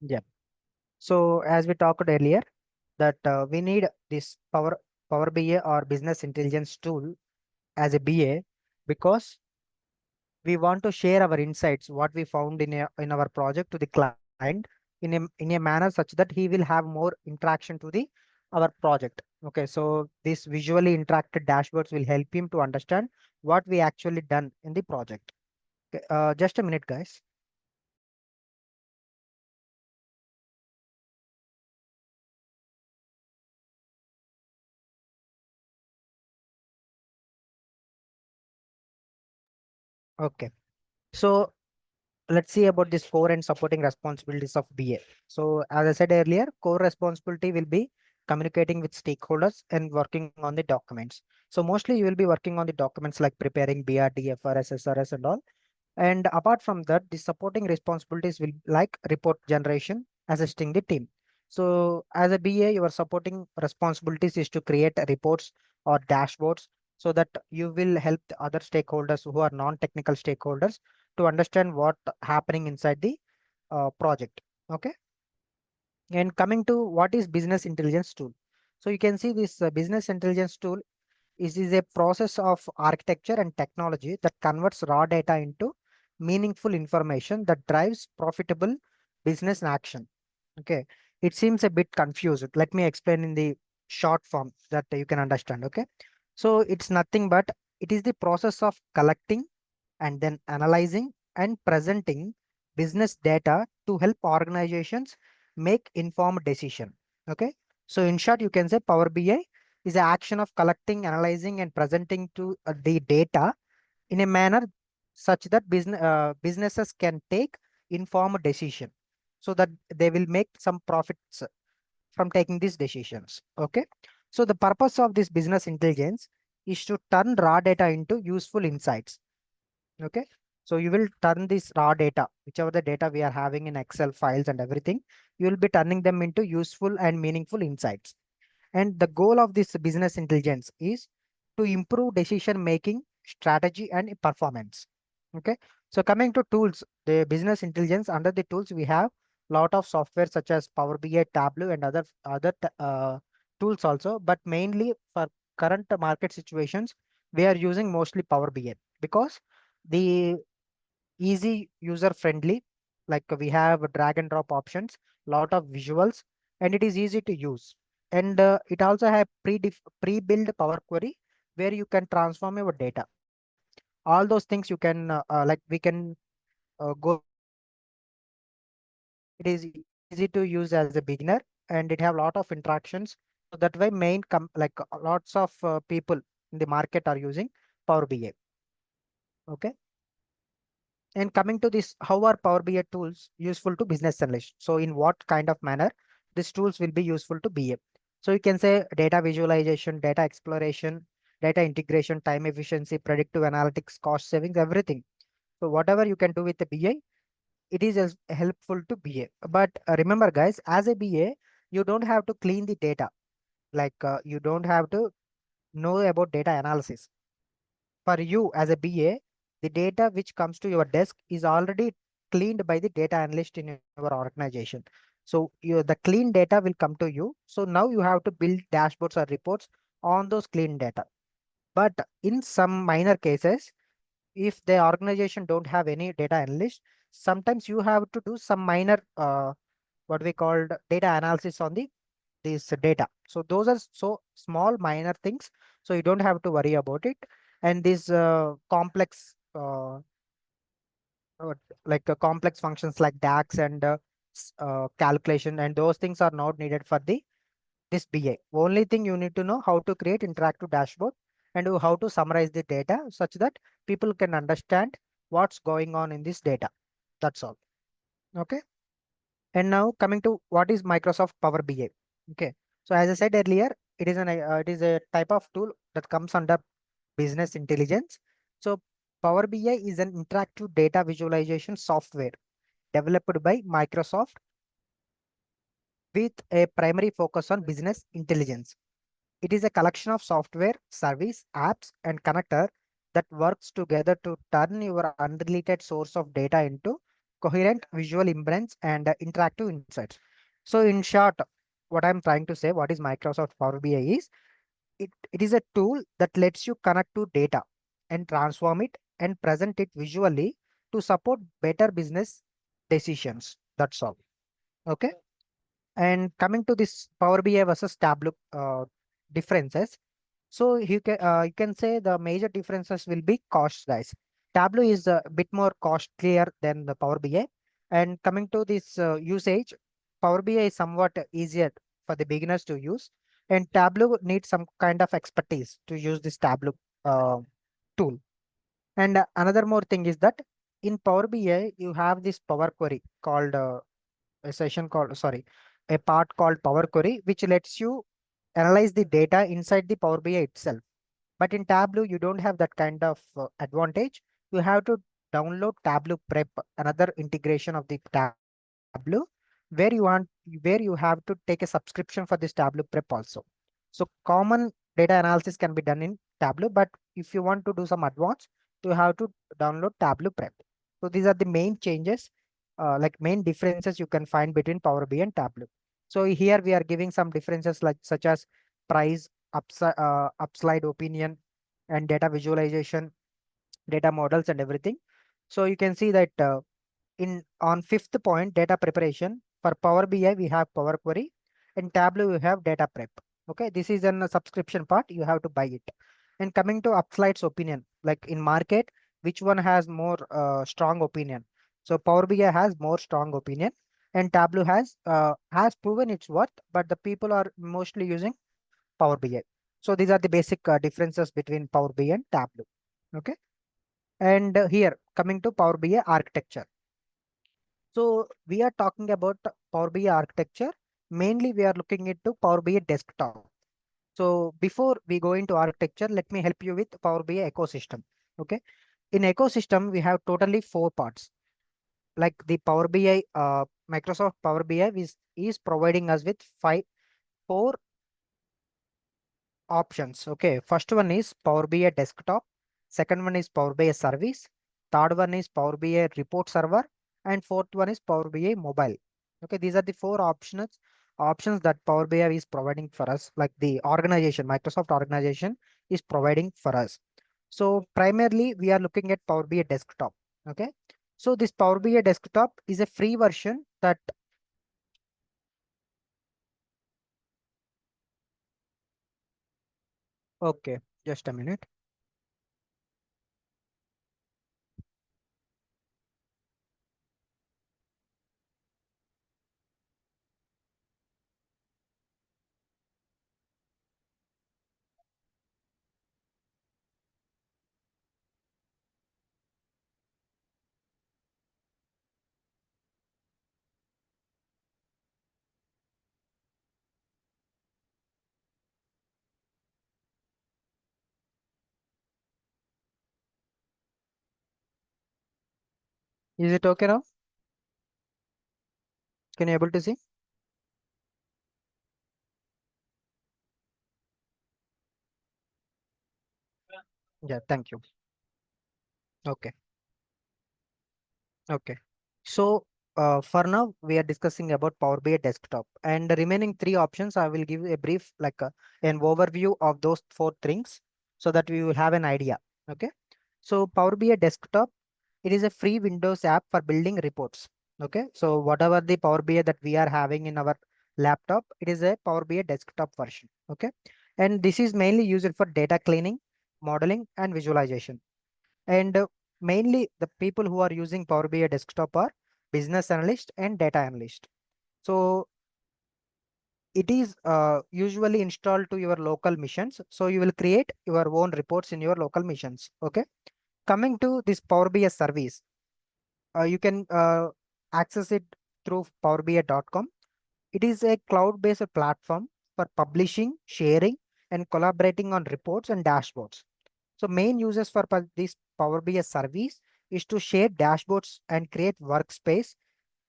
Yeah. So as we talked earlier, that we need this Power BA or business intelligence tool as a BA, because we want to share our insights, what we found in our project to the client in a manner such that he will have more interaction to the our project. Okay, so this visually interacted dashboards will help him to understand what we actually done in the project. Okay, just a minute, guys. Okay, so let's see about this core and supporting responsibilities of BA. So as I said earlier, core responsibility will be communicating with stakeholders and working on the documents. So mostly you will be working on the documents like preparing BRD, FRS, SRS and all. And apart from that, the supporting responsibilities will like report generation, assisting the team. So as a BA, your supporting responsibilities is to create reports or dashboards so that you will help the other stakeholders who are non-technical stakeholders to understand what happening inside the project. Okay. And coming to what is business intelligence tool. So you can see this business intelligence tool is a process of architecture and technology that converts raw data into meaningful information that drives profitable business action. Okay, it seems a bit confused. Let me explain in the short form that you can understand. Okay, so it's nothing but it is the process of collecting and then analyzing and presenting business data to help organizations make informed decision. Okay, so in short, you can say Power BI is the action of collecting, analyzing, and presenting to the data in a manner such that businesses can take informed decision, so that they will make some profits from taking these decisions. Okay, so the purpose of this business intelligence is to turn raw data into useful insights. Okay, so you will turn this raw data, whichever the data we are having in Excel files and everything, you will be turning them into useful and meaningful insights. And the goal of this business intelligence is to improve decision making, strategy, and performance. Okay. So coming to tools, the business intelligence, under the tools we have lot of software such as Power BI, Tableau, and other tools also. But mainly for current market situations, we are using mostly Power BI because the easy user friendly, like we have drag and drop options, lot of visuals, and it is easy to use. And it also have pre-built Power Query where you can transform your data. All those things you can like we can go through in this video. It is easy to use as a beginner, and it have a lot of interactions. So that way lots of people in the market are using Power BI. Okay. And coming to this, how are Power BI tools useful to business analysts? So in what kind of manner these tools will be useful to BA? So you can say data visualization, data exploration, data integration, time efficiency, predictive analytics, cost savings, everything. So whatever you can do with the BA, it is as helpful to BA. But remember guys, as a BA, you don't have to clean the data. You don't have to know about data analysis. For you as a BA, the data which comes to your desk is already cleaned by the data analyst in your organization. So the clean data will come to you. So now you have to build dashboards or reports on those clean data. But in some minor cases, if the organization don't have any data analyst, sometimes you have to do some minor what we called data analysis on the this data. So those are so small minor things, so you don't have to worry about it. And these complex complex functions like DAX and calculation, and those things are not needed for the this BA. Only thing you need to know how to create interactive dashboard and how to summarize the data such that people can understand what's going on in this data. That's all. Okay. And now coming to what is Microsoft Power BI. Okay. So as I said earlier, it is a type of tool that comes under business intelligence. So Power BI is an interactive data visualization software developed by Microsoft with a primary focus on business intelligence. It is a collection of software, service, apps, and connector that works together to turn your unrelated source of data into coherent visual imprints, and interactive insights. So in short, what I'm trying to say, what is Microsoft Power BI is, it is a tool that lets you connect to data and transform it and present it visually to support better business decisions. That's all. Okay. And coming to this Power BI versus Tableau differences, so you can say the major differences will be cost, guys. Tableau is a bit more costlier than the Power BI. And coming to this usage, Power BI is somewhat easier for the beginners to use, and Tableau needs some kind of expertise to use this Tableau uh, tool. And another more thing is that in Power BI you have this Power Query called a session called sorry a part called Power Query, which lets you analyze the data inside the Power BI itself. But in Tableau, you don't have that kind of advantage. You have to download Tableau Prep, another integration of the Tableau, where you have to take a subscription for this Tableau Prep also. So common data analysis can be done in Tableau, but if you want to do some advanced, you have to download Tableau Prep. So these are the main changes, like main differences you can find between Power BI and Tableau. So here we are giving some differences like such as price, upslide opinion, and data visualization, data models, and everything. So you can see that in on fifth point, data preparation, for Power BI we have Power Query, and Tableau you have data prep. Okay, this is a subscription part, you have to buy it. And coming to upslides opinion, like in market, which one has more strong opinion? So Power BI has more strong opinion, and Tableau has proven its worth, but the people are mostly using Power BI. So these are the basic differences between Power BI and Tableau. Okay. And here coming to Power BI architecture. So we are talking about Power BI architecture. Mainly we are looking into Power BI desktop. So before we go into architecture, let me help you with Power BI ecosystem. Okay. In ecosystem, we have totally four parts. Like the Power BI, Microsoft Power BI is providing us with four options. Okay, first one is Power BI desktop, second one is Power BI service, third one is Power BI report server, and fourth one is Power BI mobile. Okay, these are the four options that Power BI is providing for us, like the organization, Microsoft organization is providing for us. So primarily we are looking at Power BI desktop. Okay, so this Power BI desktop is a free version that okay, just a minute. Is it okay now? Can you able to see? Yeah, thank you. Okay. Okay. So for now, we are discussing about Power BI desktop, and the remaining three options, I will give a brief, like an overview of those four things so that we will have an idea. Okay. So Power BI desktop, it is a free Windows app for building reports. Okay. So whatever the Power BI that we are having in our laptop, it is a Power BI desktop version. Okay. And this is mainly used for data cleaning, modeling, and visualization. And mainly the people who are using Power BI desktop are business analyst and data analyst. So it is usually installed to your local missions. So you will create your own reports in your local missions. Okay. Coming to this Power BI service, you can access it through powerbi.com. It is a cloud-based platform for publishing, sharing, and collaborating on reports and dashboards. So main uses for this Power BI service is to share dashboards and create workspace,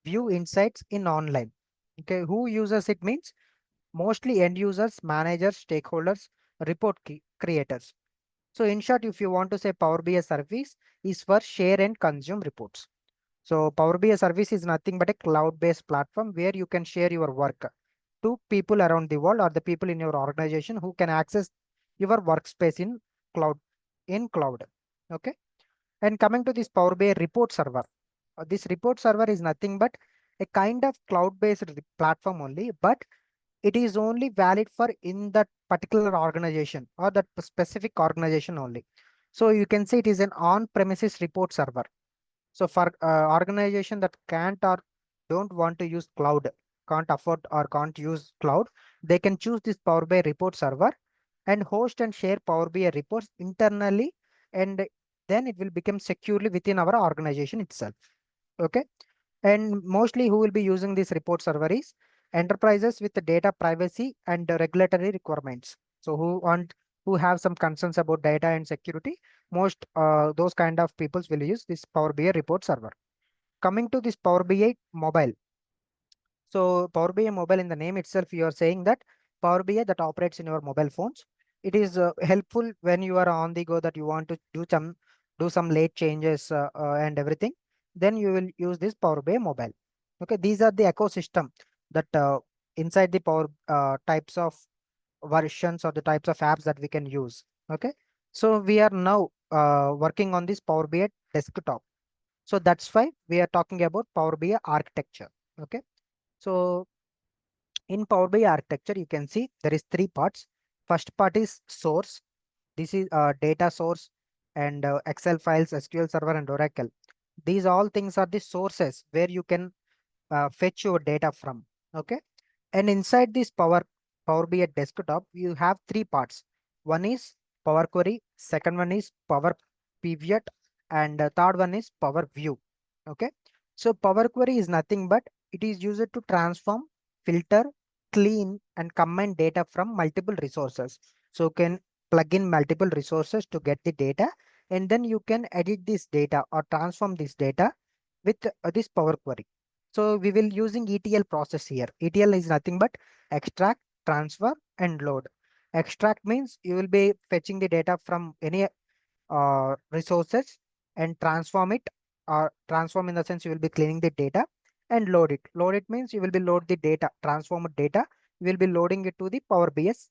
view insights in online. Okay, who uses it means mostly end users, managers, stakeholders, creators. So in short, if you want to say Power BI service is for share and consume reports. So Power BI service is nothing but a cloud-based platform where you can share your work to people around the world or the people in your organization who can access your workspace cloud in cloud. Okay. And coming to this Power BI report server, this report server is nothing but a kind of cloud-based platform only, but it is only valid for in that particular organization or that specific organization only. So you can say it is an on-premises report server. So for organization that can't or don't want to use cloud, can't afford or can't use cloud, they can choose this Power BI report server and host and share Power BI reports internally, and then it will become securely within our organization itself. Okay. And mostly who will be using this report server is enterprises with the data privacy and regulatory requirements. So who have some concerns about data and security, most those kind of peoples will use this Power BI report server. Coming to this Power BI mobile. So Power BI mobile, in the name itself, you are saying that Power BI that operates in your mobile phones. It is helpful when you are on the go that you want to do some late changes and everything. Then you will use this Power BI mobile. Okay, these are the ecosystem that inside the Power types of versions or the types of apps that we can use. Okay, so we are now working on this Power BI desktop. So that's why we are talking about Power BI architecture. Okay. So in Power BI architecture, you can see there is three parts. First part is source. This is data source and Excel files, SQL Server, and Oracle. These all things are the sources where you can fetch your data from. Okay. And inside this Power BI desktop, you have three parts. One is Power Query, second one is Power Pivot, and third one is Power View. Okay. So Power Query is nothing but it is used to transform, filter, clean, and combine data from multiple resources. So you can plug in multiple resources to get the data, and then you can edit this data or transform this data with this Power Query. So we will using ETL process here. ETL is nothing but extract, transfer, and load. Extract means you will be fetching the data from any resources and transform it, or transform in the sense you will be cleaning the data, and load it. Load it means you will be load the data, transformed data. You will be loading it to the Power BS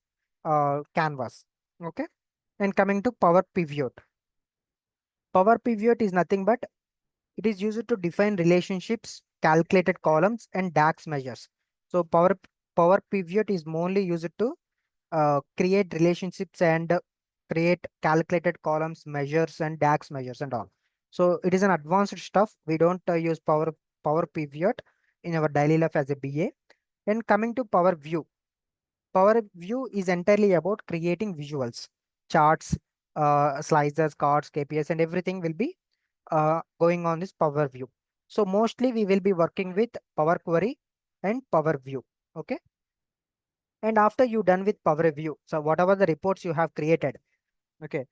canvas. Okay. And coming to Power Pivot. Power Pivot is nothing but it is used to define relationships, calculated columns, and DAX measures. So Power Pivot is mainly used to create relationships and create calculated columns, measures, and DAX measures and all. So it is an advanced stuff. We don't use Power Pivot in our daily life as a BA. And coming to Power View. Power View is entirely about creating visuals, charts, slices, cards, KPIs, and everything will be going on this Power View. So mostly we will be working with Power Query and Power View. Okay. And after you done with Power View, so whatever the reports you have created, okay,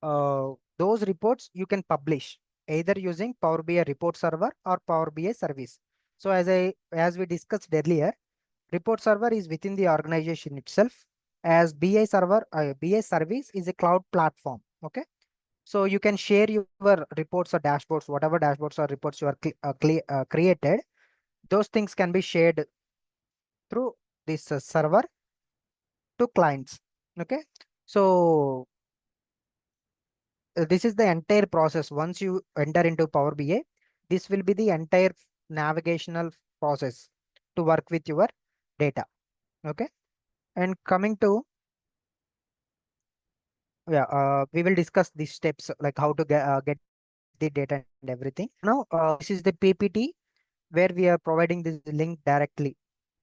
those reports you can publish either using Power BI report server or Power BI service. So as we discussed earlier, report server is within the organization itself, as BI service is a cloud platform. Okay. So you can share your reports or dashboards, whatever dashboards or reports you are created. Those things can be shared through this server to clients. Okay. So this is the entire process. Once you enter into Power BI, this will be the entire navigational process to work with your data. Okay. And coming to, yeah, we will discuss these steps like how to get the data and everything. Now, this is the PPT where we are providing this link directly.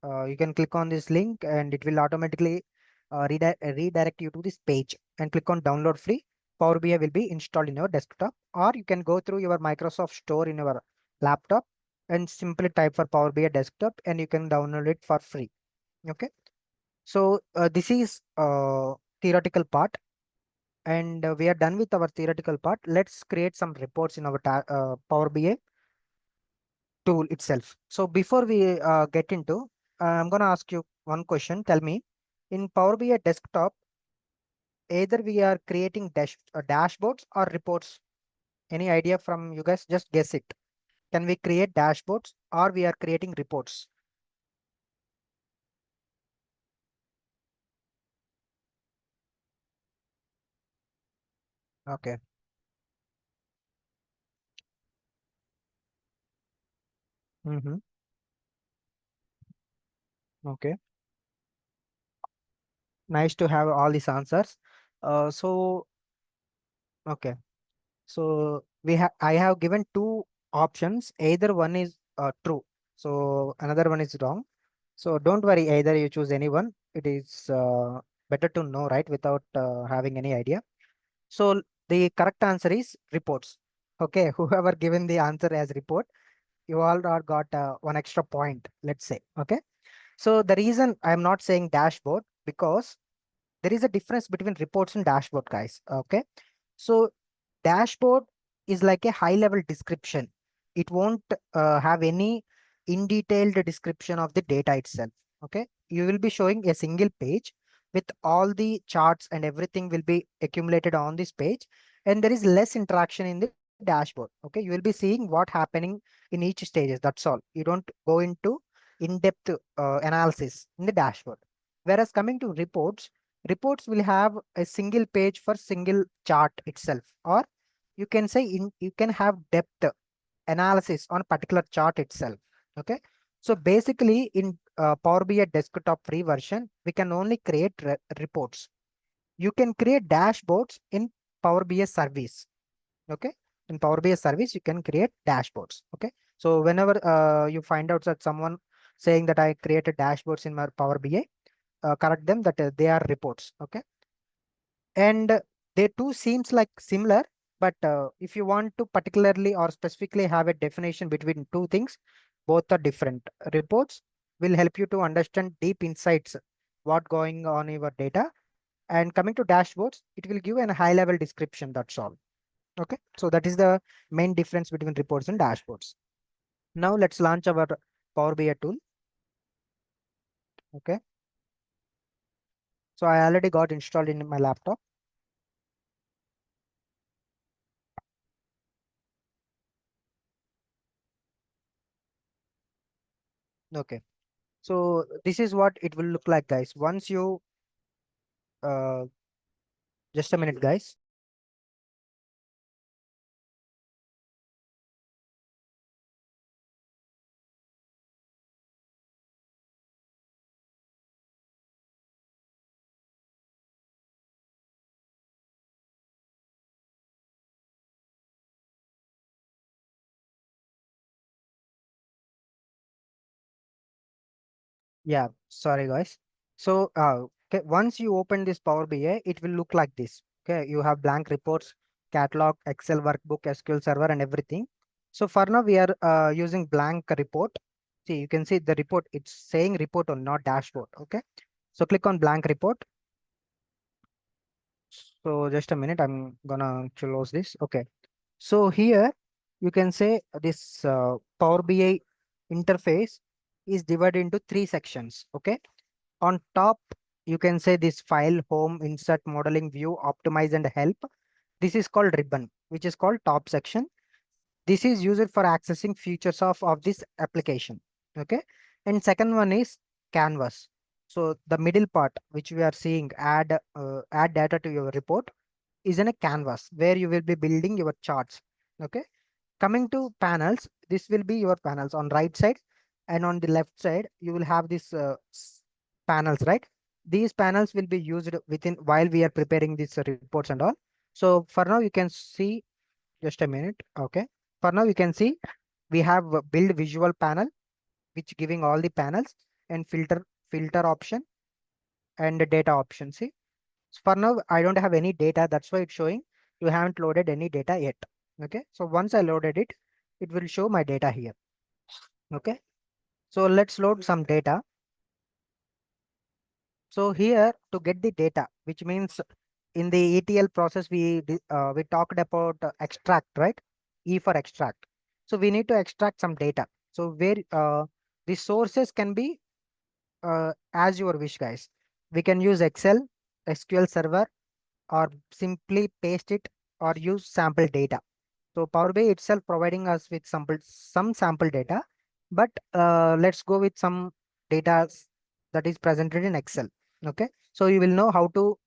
You can click on this link and it will automatically redirect you to this page, and click on download free. Power BI will be installed in your desktop, or you can go through your Microsoft Store in your laptop and simply type for Power BI desktop and you can download it for free. Okay. So this is theoretical part, and we are done with our theoretical part. Let's create some reports in our Power BI tool itself. So before we get into, I'm going to ask you one question. Tell me, in Power BI desktop, either we are creating dashboards or reports. Any idea from you guys? Just guess it. Can we create dashboards or we are creating reports? Okay. Mm-hmm. Okay. Nice to have all these answers. So okay. So I have given two options. Either one is true. So another one is wrong. So don't worry, either you choose anyone. It is better to know, right, without having any idea. So the correct answer is reports. Okay, whoever given the answer as report, you all are got one extra point, let's say. Okay. So the reason I'm not saying dashboard, because there is a difference between reports and dashboard, guys. Okay. So dashboard is like a high level description. It won't have any in detailed description of the data itself. Okay. You will be showing a single page with all the charts and everything will be accumulated on this page. And there is less interaction in the dashboard. Okay. You will be seeing what happening in each stages. That's all. You don't go into in-depth analysis in the dashboard. Whereas coming to reports, reports will have a single page for single chart itself, or you can say you can have depth analysis on a particular chart itself. Okay. So basically in Power BI desktop free version, we can only create reports. You can create dashboards in Power BI service. Okay. In Power BI service, you can create dashboards. Okay. So whenever you find out that someone saying that I created dashboards in my Power BI, correct them that they are reports. Okay. And they too seems like similar, but if you want to particularly or specifically have a definition between two things, both are different. Reports will help you to understand deep insights, what going on in your data. And coming to dashboards, it will give a high level description. That's all. Okay. So that is the main difference between reports and dashboards. Now let's launch our Power BI tool. Okay. So I already got installed in my laptop. Okay. So this is what it will look like, guys. Once you uh, just a minute, guys. Yeah, sorry, guys. So okay, once you open this Power BI, it will look like this. Okay, you have blank reports, catalog, Excel workbook, SQL Server, and everything. So for now, we are using blank report. See, you can see the report. It's saying report or not dashboard. Okay, so click on blank report. So just a minute, I'm gonna close this. Okay. So here you can say this Power BI interface is divided into three sections. Okay. On top, you can say this file, home, insert, modeling, view, optimize, and help. This is called ribbon, which is called top section. This is used for accessing features of this application. Okay. And second one is canvas. So the middle part, which we are seeing, add data to your report, is in a canvas where you will be building your charts. Okay. Coming to panels, this will be your panels on right side, and on the left side you will have these panels, right? These panels will be used within while we are preparing these reports and all. So for now you can see, just a minute. Okay. For now you can see we have a build visual panel which giving all the panels, and filter option and the data option. See, for now I don't have any data, that's why it's showing you haven't loaded any data yet. Okay. So once I loaded it, it will show my data here. Okay. So let's load some data. So here to get the data, which means in the ETL process, we talked about extract, right? E for extract. So we need to extract some data. So where the sources can be as your wish, guys. We can use Excel, SQL Server, or simply paste it or use sample data. So Power BI itself providing us with some sample data, but let's go with some data that is presented in Excel. Okay, so you will know how to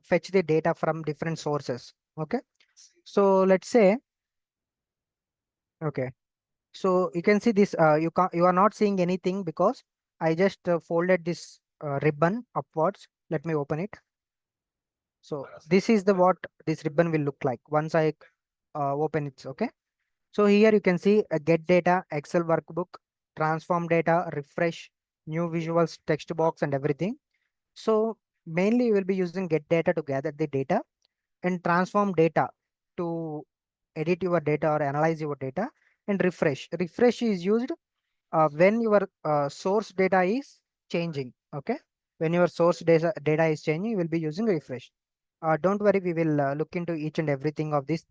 fetch the data from different sources. Okay, so let's say, okay, so you can see this. You are not seeing anything because I just folded this ribbon upwards. Let me open it. So this is the what this ribbon will look like once I open it. Okay. So here you can see a get data, Excel workbook, transform data, refresh, new visuals, text box, and everything. So mainly you will be using get data to gather the data and transform data to edit your data or analyze your data, and refresh. Refresh is used when your source data is changing. Okay. When your source data is changing, you will be using refresh. Don't worry, we will look into each and everything of these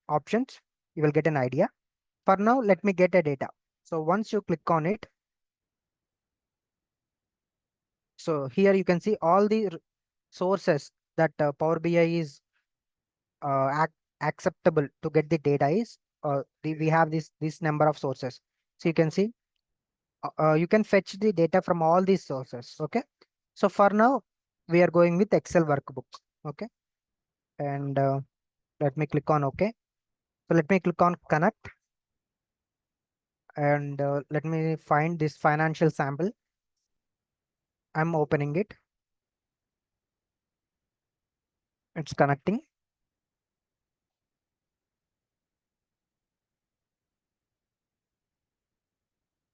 options. You will get an idea. For now, let me get a data. So once you click on it, so here you can see all the sources that Power BI is acceptable to get the data is we have this number of sources. So you can see you can fetch the data from all these sources. Okay. So for now, we are going with Excel workbook. Okay. And let me click on OK. So let me click on connect, and let me find this financial sample. I'm opening it. It's connecting.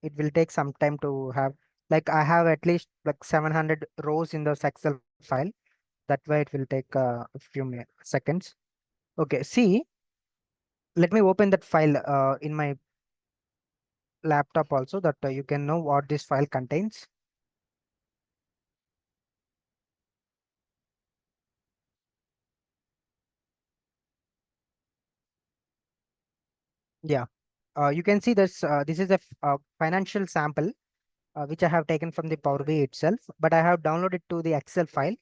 It will take some time to have, like I have at least like 700 rows in this Excel file. That way it will take a few seconds. Okay, see, let me open that file in my laptop also, that you can know what this file contains. Yeah, you can see this. This is a financial sample which I have taken from the Power BI itself, but I have downloaded to the Excel file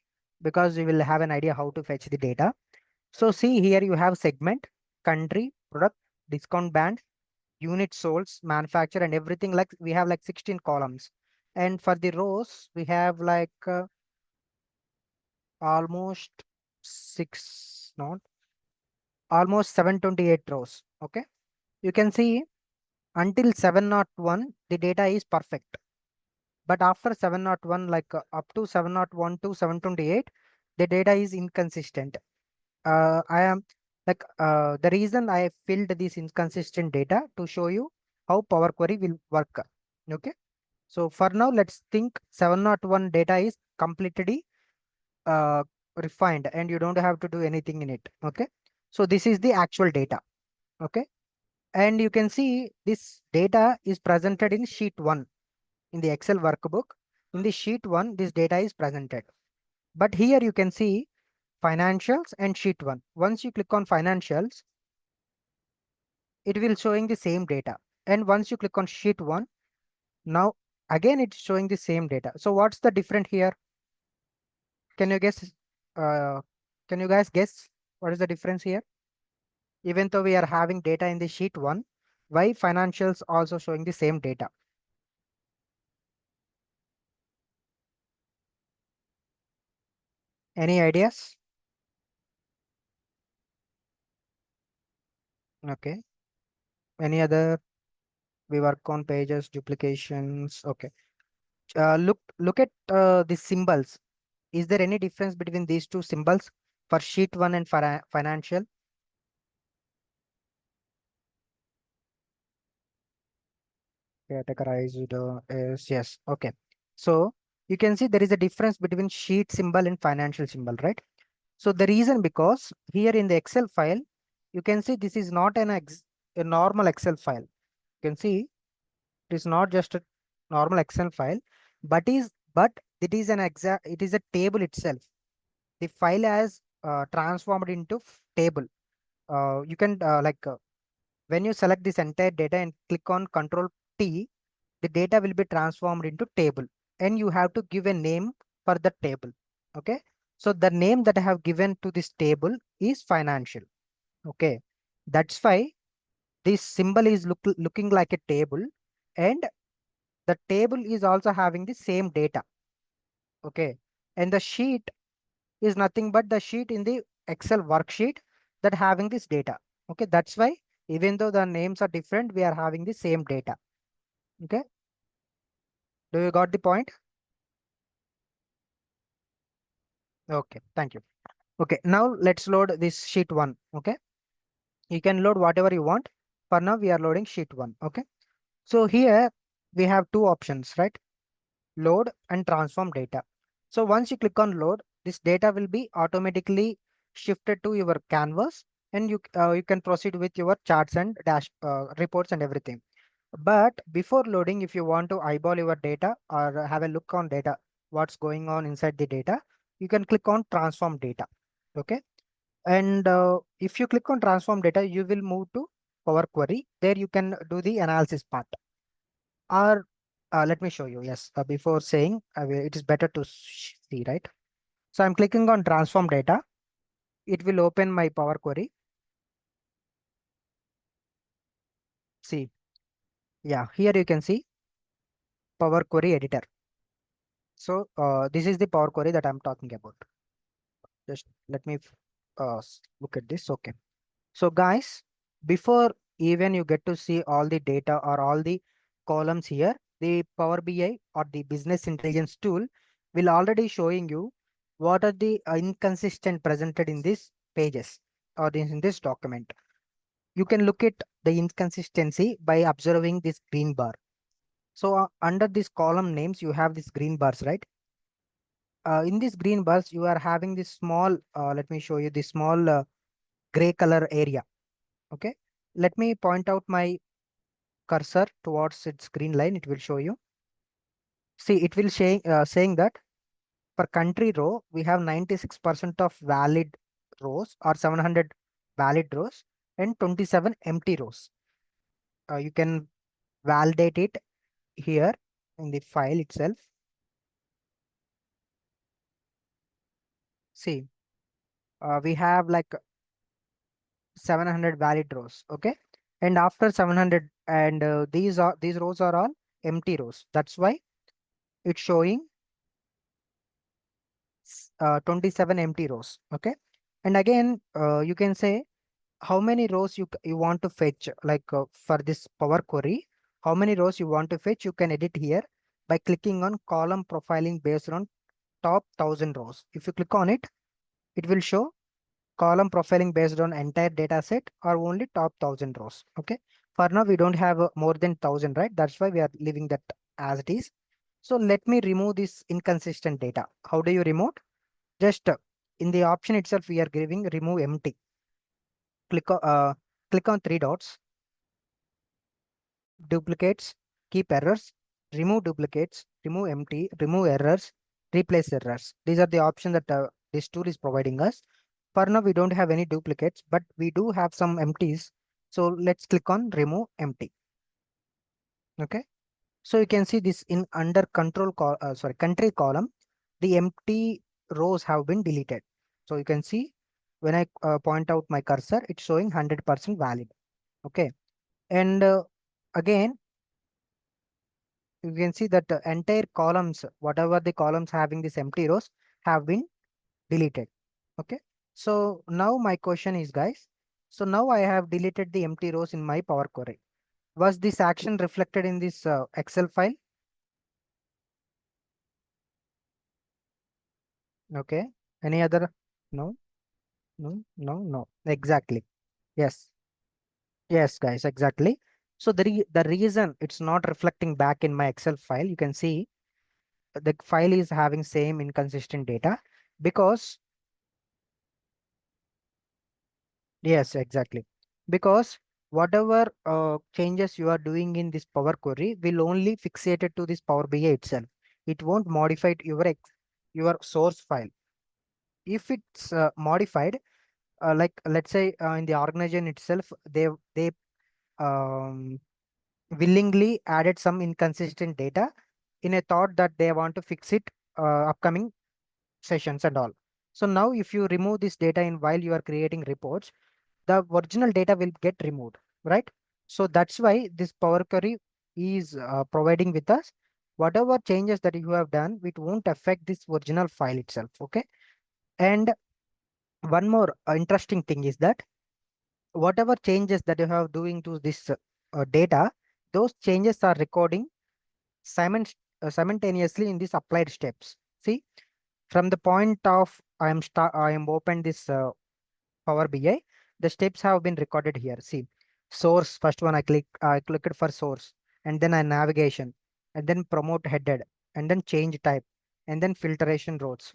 because we will have an idea how to fetch the data. So see here you have segment, country, product, discount band, unit sold, manufacture, and everything. Like we have like 16 columns. And for the rows, we have like almost six, not almost 728 rows. Okay. You can see until 701, the data is perfect. But after 701, like up to 701 to 728, the data is inconsistent. I am like the reason I filled this inconsistent data to show you how Power Query will work. Okay. So for now, let's think 701 data is completely uh, refined and you don't have to do anything in it. Okay. So this is the actual data. Okay. And you can see this data is presented in sheet 1 in the Excel workbook. In the sheet 1, this data is presented. But here you can see financials and sheet 1. Once you click on financials, it will showing the same data. And once you click on sheet 1, now again it's showing the same data. So what's the difference here? Can you guess? Uh, can you guys guess what is the difference here? Even though we are having data in the sheet 1, why financials also showing the same data? Any ideas? Okay. Any other? We work on pages, duplications. Okay. Look at the symbols. Is there any difference between these two symbols for sheet 1 and for financial? Categorized is yes. Okay. So you can see there is a difference between sheet symbol and financial symbol, right? So the reason, because here in the Excel file, you can see this is not a normal Excel file. You can see it is not just a normal Excel file, but it is it is a table itself. The file has transformed into table. You can when you select this entire data and click on Control T, the data will be transformed into table, and you have to give a name for the table. Okay. So the name that I have given to this table is financial. Okay. That's why this symbol is looking like a table, and the table is also having the same data. Okay. And the sheet is nothing but the sheet in the Excel worksheet that having this data. Okay. That's why even though the names are different, we are having the same data. Okay. Do you got the point? Okay. Thank you. Okay. Now let's load this sheet one. Okay. You can load whatever you want. For now, we are loading sheet one. Okay. So here we have two options, right? Load and transform data. So once you click on load, this data will be automatically shifted to your canvas, and you can proceed with your charts and dash reports and everything. But before loading, if you want to eyeball your data or have a look on data, what's going on inside the data, you can click on transform data. Okay. And if you click on transform data, you will move to Power Query. There you can do the analysis part. Or let me show you. Yes, before saying, it is better to see, right? So I'm clicking on transform data. It will open my Power Query. See, yeah, here you can see Power Query editor. So this is the Power Query that I'm talking about. Just let me look at this. Okay. So guys, before even you get to see all the data or all the columns here, the Power BI or the business intelligence tool will already showing you what are the inconsistent presented in these pages or in this document. You can look at the inconsistency by observing this green bar. So under this column names, you have these green bars, right? In these green bars, you are having this small, let me show you this small gray color area. Okay. Let me point out my cursor towards its green line. It will show you. See, it will saying that for country row, we have 96% of valid rows or 700 valid rows and 27 empty rows. You can validate it here in the file itself. See, we have like 700 valid rows. Okay. And after 700, and these rows are all empty rows. That's why it's showing 27 empty rows. Okay. And again, you can say how many rows you want to fetch, like for this Power Query, how many rows you want to fetch, you can edit here by clicking on column profiling based on top 1000 rows. If you click on it, it will show column profiling based on entire data set or only top 1000 rows. Okay. For now, we don't have more than 1000, right? That's why we are leaving that as it is. So let me remove this inconsistent data. How do you remove? Just in the option itself, we are giving remove empty. Click on click on three dots, duplicates, keep errors, remove duplicates, remove empty, remove errors, replace errors. These are the options that this tool is providing us. For now, we don't have any duplicates, but we do have some empties. So let's click on remove empty. Okay. So you can see this in under country column, the empty rows have been deleted. So you can see when I point out my cursor, it's showing 100% valid. Okay. And again, you can see that the entire columns, whatever the columns having this empty rows have been deleted. Okay. So now my question is, guys, so now I have deleted the empty rows in my Power Query. Was this action reflected in this Excel file? Okay. Any other? No, no, no, no. Exactly. Yes. Yes, guys, exactly. So the reason it's not reflecting back in my Excel file, you can see the file is having same inconsistent data because yes, exactly. Because whatever changes you are doing in this Power Query will only fixate it to this Power BI itself. It won't modify it your source file. If it's modified, like let's say in the organization itself, they um, willingly added some inconsistent data in a thought that they want to fix it upcoming sessions and all. So now if you remove this data in while you are creating reports, the original data will get removed, right? So that's why this Power Query is providing with us whatever changes that you have done, it won't affect this original file itself. Okay. And one more interesting thing is that whatever changes that you have doing to this data, those changes are recording simultaneously in these applied steps. See, from the point of I am open this Power BI, the steps have been recorded here. See, source, first one I clicked for source, and then I navigation, and then promote headed, and then change type, and then filtration rows.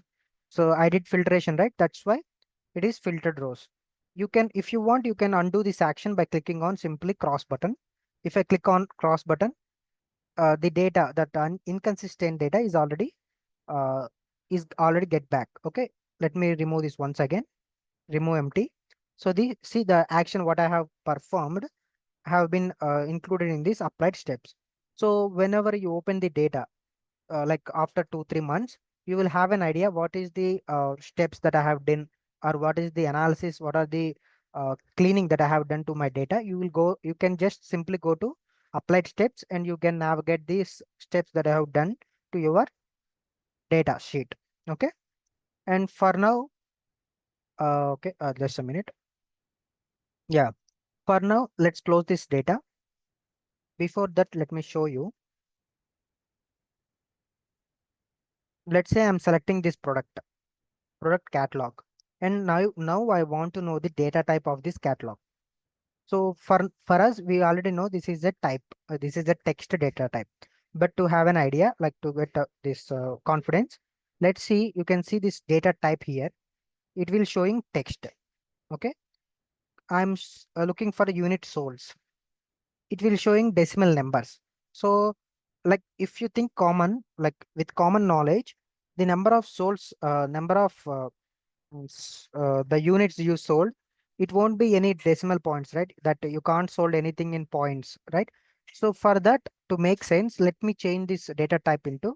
So I did filtration, right? That's why it is filtered rows. You can, if you want, you can undo this action by clicking on simply cross button. If I click on cross button, the data that inconsistent data uh, is already get back. Okay, let me remove this once again. Remove empty. So the see the action what I have performed have been included in these applied steps. So whenever you open the data, like after 2-3 months, you will have an idea what is the steps that I have done, or what is the analysis, what are the cleaning that I have done to my data. You can just simply go to applied steps and you can navigate these steps that I have done to your data sheet. Okay. And for now, okay, just a minute. Yeah. For now, let's close this data. Before that, let me show you. Let's say I'm selecting this product catalog. And now I want to know the data type of this catalog. So for us, we already know this is a type. This is a text data type. But to have an idea, like to get this confidence, let's see. You can see this data type here. It will showing text. Okay. I'm looking for unit souls. It will showing decimal numbers. So like if you think common, like with common knowledge, the number of souls, number of the units you sold, it won't be any decimal points, right? That you can't sold anything in points, right? So for that to make sense, let me change this data type into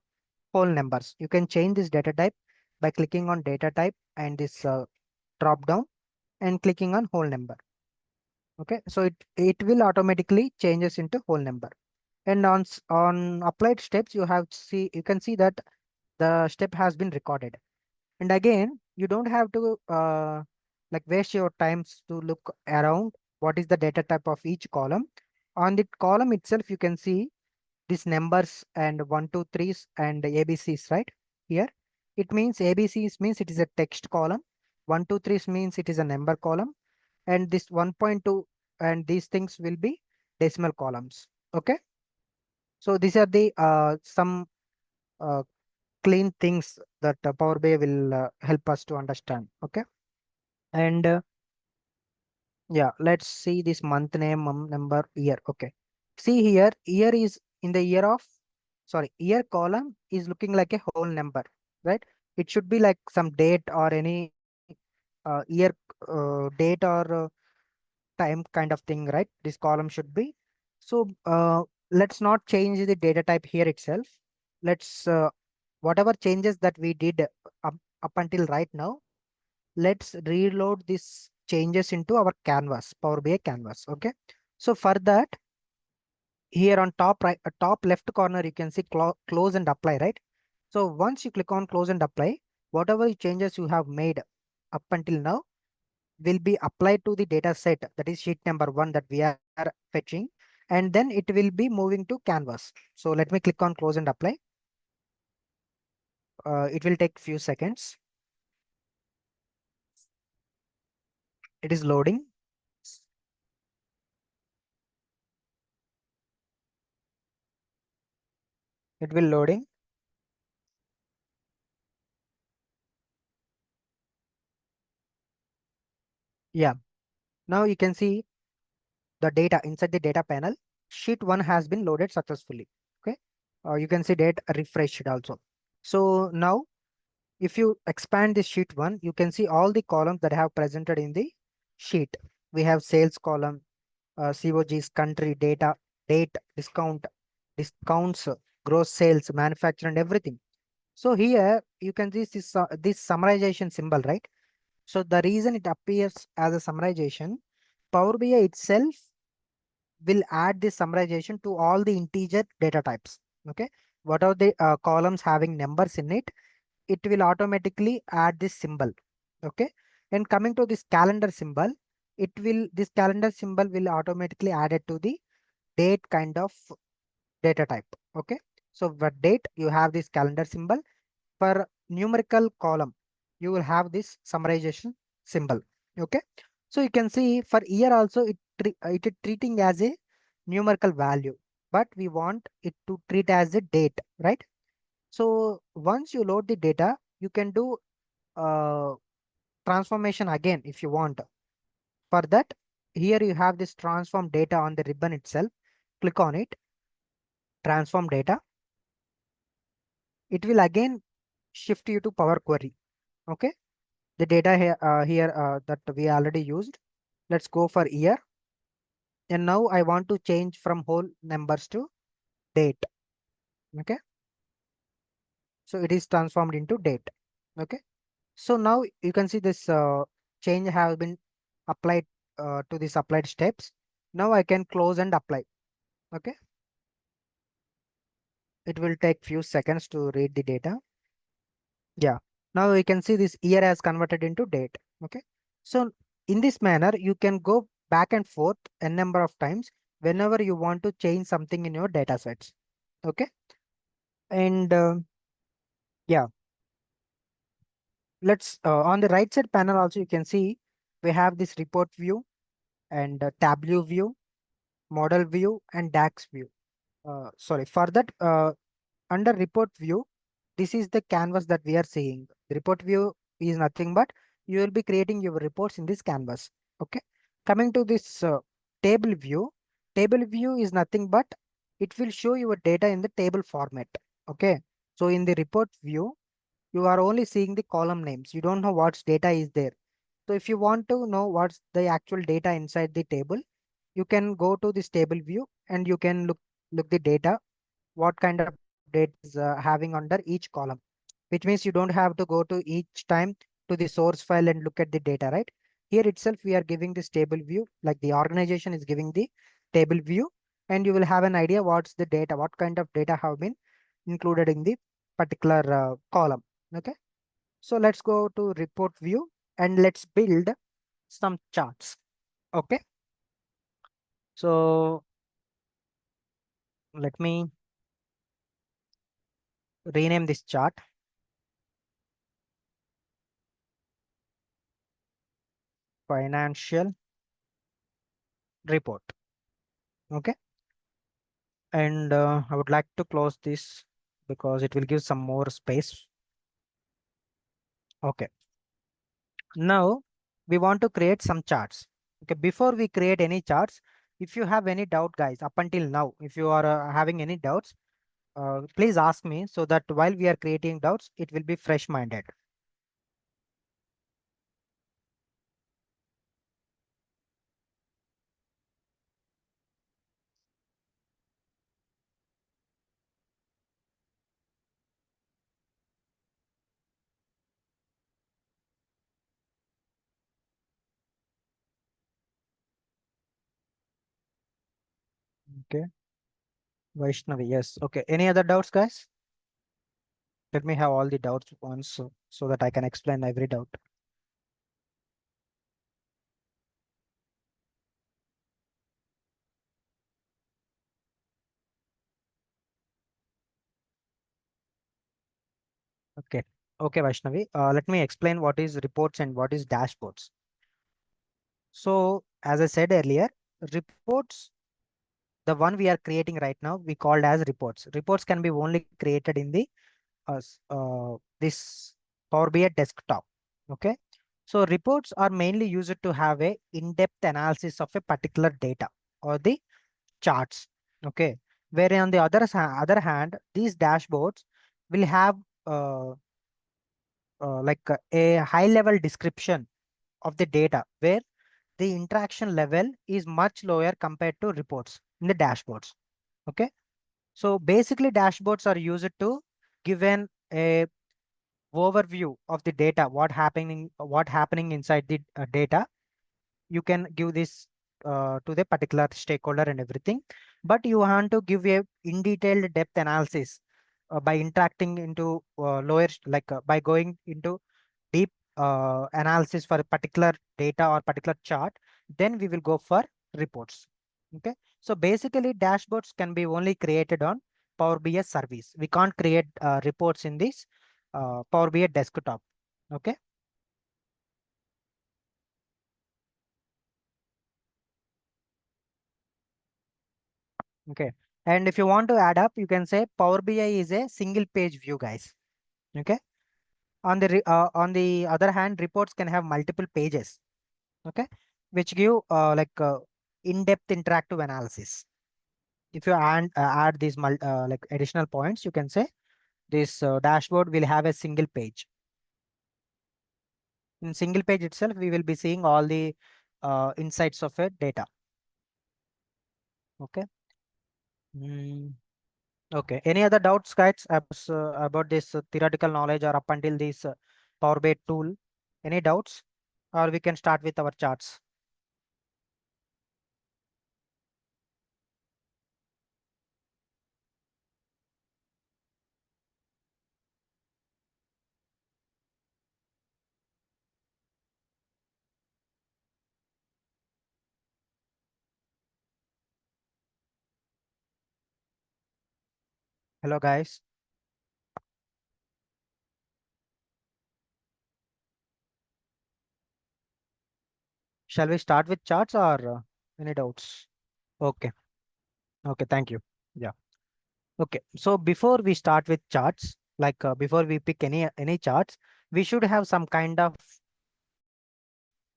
whole numbers. You can change this data type by clicking on data type and this drop down and clicking on whole number. Okay, so it will automatically changes into whole number. And on applied steps, you can see that the step has been recorded. And again, you don't have to like waste your times to look around what is the data type of each column. On the column itself, you can see these numbers and 1, 2, 3s and ABCs, right? Here, it means ABCs means it is a text column. 1, 2, 3s means it is a number column. And this 1.2 and these things will be decimal columns. Okay. So these are the some uh, clean things that Power BI will help us to understand. Okay. And yeah, let's see this month name, number, year. Okay. See here, year is in the year of, sorry, year column is looking like a whole number, right? It should be like some date or any year date or time kind of thing, right? This column should be. So let's not change the data type here itself. Let's whatever changes that we did up until right now, let's reload these changes into our canvas, Power BI canvas. Okay. So for that, here on top right, top left corner, you can see close and apply, right? So once you click on close and apply, whatever changes you have made up until now will be applied to the data set, that is sheet number 1 that we are fetching, and then it will be moving to canvas. So let me click on close and apply. It will take few seconds. It is loading. It will loading. Yeah. Now you can see the data inside the data panel. Sheet 1 has been loaded successfully. Okay. You can see date refreshed also. So now if you expand this sheet 1, you can see all the columns that have presented in the sheet. We have sales column, COGs, country, data, date, discounts, gross sales, manufacturer, and everything. So here you can see this summarization symbol, right? So the reason it appears as a summarization, Power BI itself will add this summarization to all the integer data types. Okay, what are the columns having numbers in it? It will automatically add this symbol. Okay, and coming to this calendar symbol, this calendar symbol will automatically add it to the date kind of data type. Okay, so for date you have this calendar symbol. For numerical column you will have this summarization symbol. Okay, so you can see for year also it is treating as a numerical value, but we want it to treat as a date, right? So once you load the data, you can do uh, transformation again if you want. For that, here you have this transform data on the ribbon itself. Click on it, transform data. It will again shift you to Power Query. Okay, the data here that we already used. Let's go for year. And now I want to change from whole numbers to date. Okay, so it is transformed into date. Okay, so now you can see this change have been applied to these applied steps. Now I can close and apply. Okay, it will take few seconds to read the data. Yeah, now you can see this year has converted into date. Okay, so in this manner you can go back and forth a number of times whenever you want to change something in your data sets. Okay, and yeah, let's on the right side panel also you can see we have this report view and tableau view, model view, and DAX view. Sorry, for that, under report view, this is the canvas that we are seeing. The report view is nothing but you will be creating your reports in this canvas. Okay. Coming to this table view is nothing but it will show your data in the table format. Okay. So in the report view, you are only seeing the column names. You don't know what's data is there. So if you want to know what's the actual data inside the table, you can go to this table view and you can look the data, what kind of data is having under each column, which means you don't have to go to each time to the source file and look at the data, right? Here itself we are giving this table view, like the organization is giving the table view, and you will have an idea what's the data, what kind of data have been included in the particular column. Okay, so let's go to report view and let's build some charts. Okay, so let me rename this chart financial report. Okay, and I would like to close this because it will give some more space. Okay, now we want to create some charts. Okay, before we create any charts, if you have any doubt, guys, up until now, if you are having any doubts, please ask me so that while we are creating doubts, it will be fresh minded. Okay, Vaishnavi, yes. Okay, any other doubts, guys? Let me have all the doubts once so that I can explain every doubt. Okay. Okay, Vaishnavi. Let me explain what is reports and what is dashboards. So, as I said earlier, reports, the one we are creating right now, we called as reports. Reports can be only created in the this Power BI desktop. Okay. So reports are mainly used to have a in-depth analysis of a particular data or the charts. Okay. Where on the other hand, these dashboards will have uh, like a high level description of the data where the interaction level is much lower compared to reports in the dashboards. Okay, so basically dashboards are used to give an a overview of the data, what happening inside the data. You can give this to the particular stakeholder and everything, but you want to give a in detailed depth analysis by interacting into by going into deep analysis for a particular data or particular chart, then we will go for reports. Okay, so basically dashboards can be only created on Power BI service. We can't create reports in this Power BI desktop. Okay. Okay. And if you want to add up, you can say Power BI is a single page view, guys. Okay. On the other hand, reports can have multiple pages. Okay, which give in-depth interactive analysis. If you add these like additional points, you can say this dashboard will have a single page. In single page itself, we will be seeing all the insights of a data. Okay. Mm. Okay. Any other doubts, guys, about this theoretical knowledge or up until this Power BI tool? Any doubts? Or we can start with our charts. Hello, guys. Shall we start with charts or any doubts? Okay. Okay. Thank you. Yeah. Okay. So before we start with charts, before we pick any charts, we should have some kind of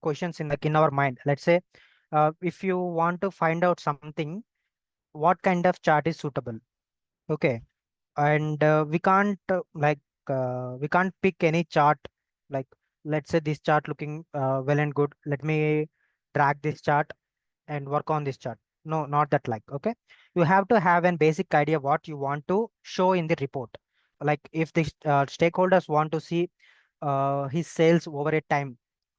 questions in our mind. Let's say, if you want to find out something, what kind of chart is suitable? Okay, and we can't pick any chart. Like, let's say this chart looking well and good. Let me drag this chart and work on this chart. No, not that like, okay. You have to have an basic idea what you want to show in the report. Like if the stakeholders want to see his sales over a time,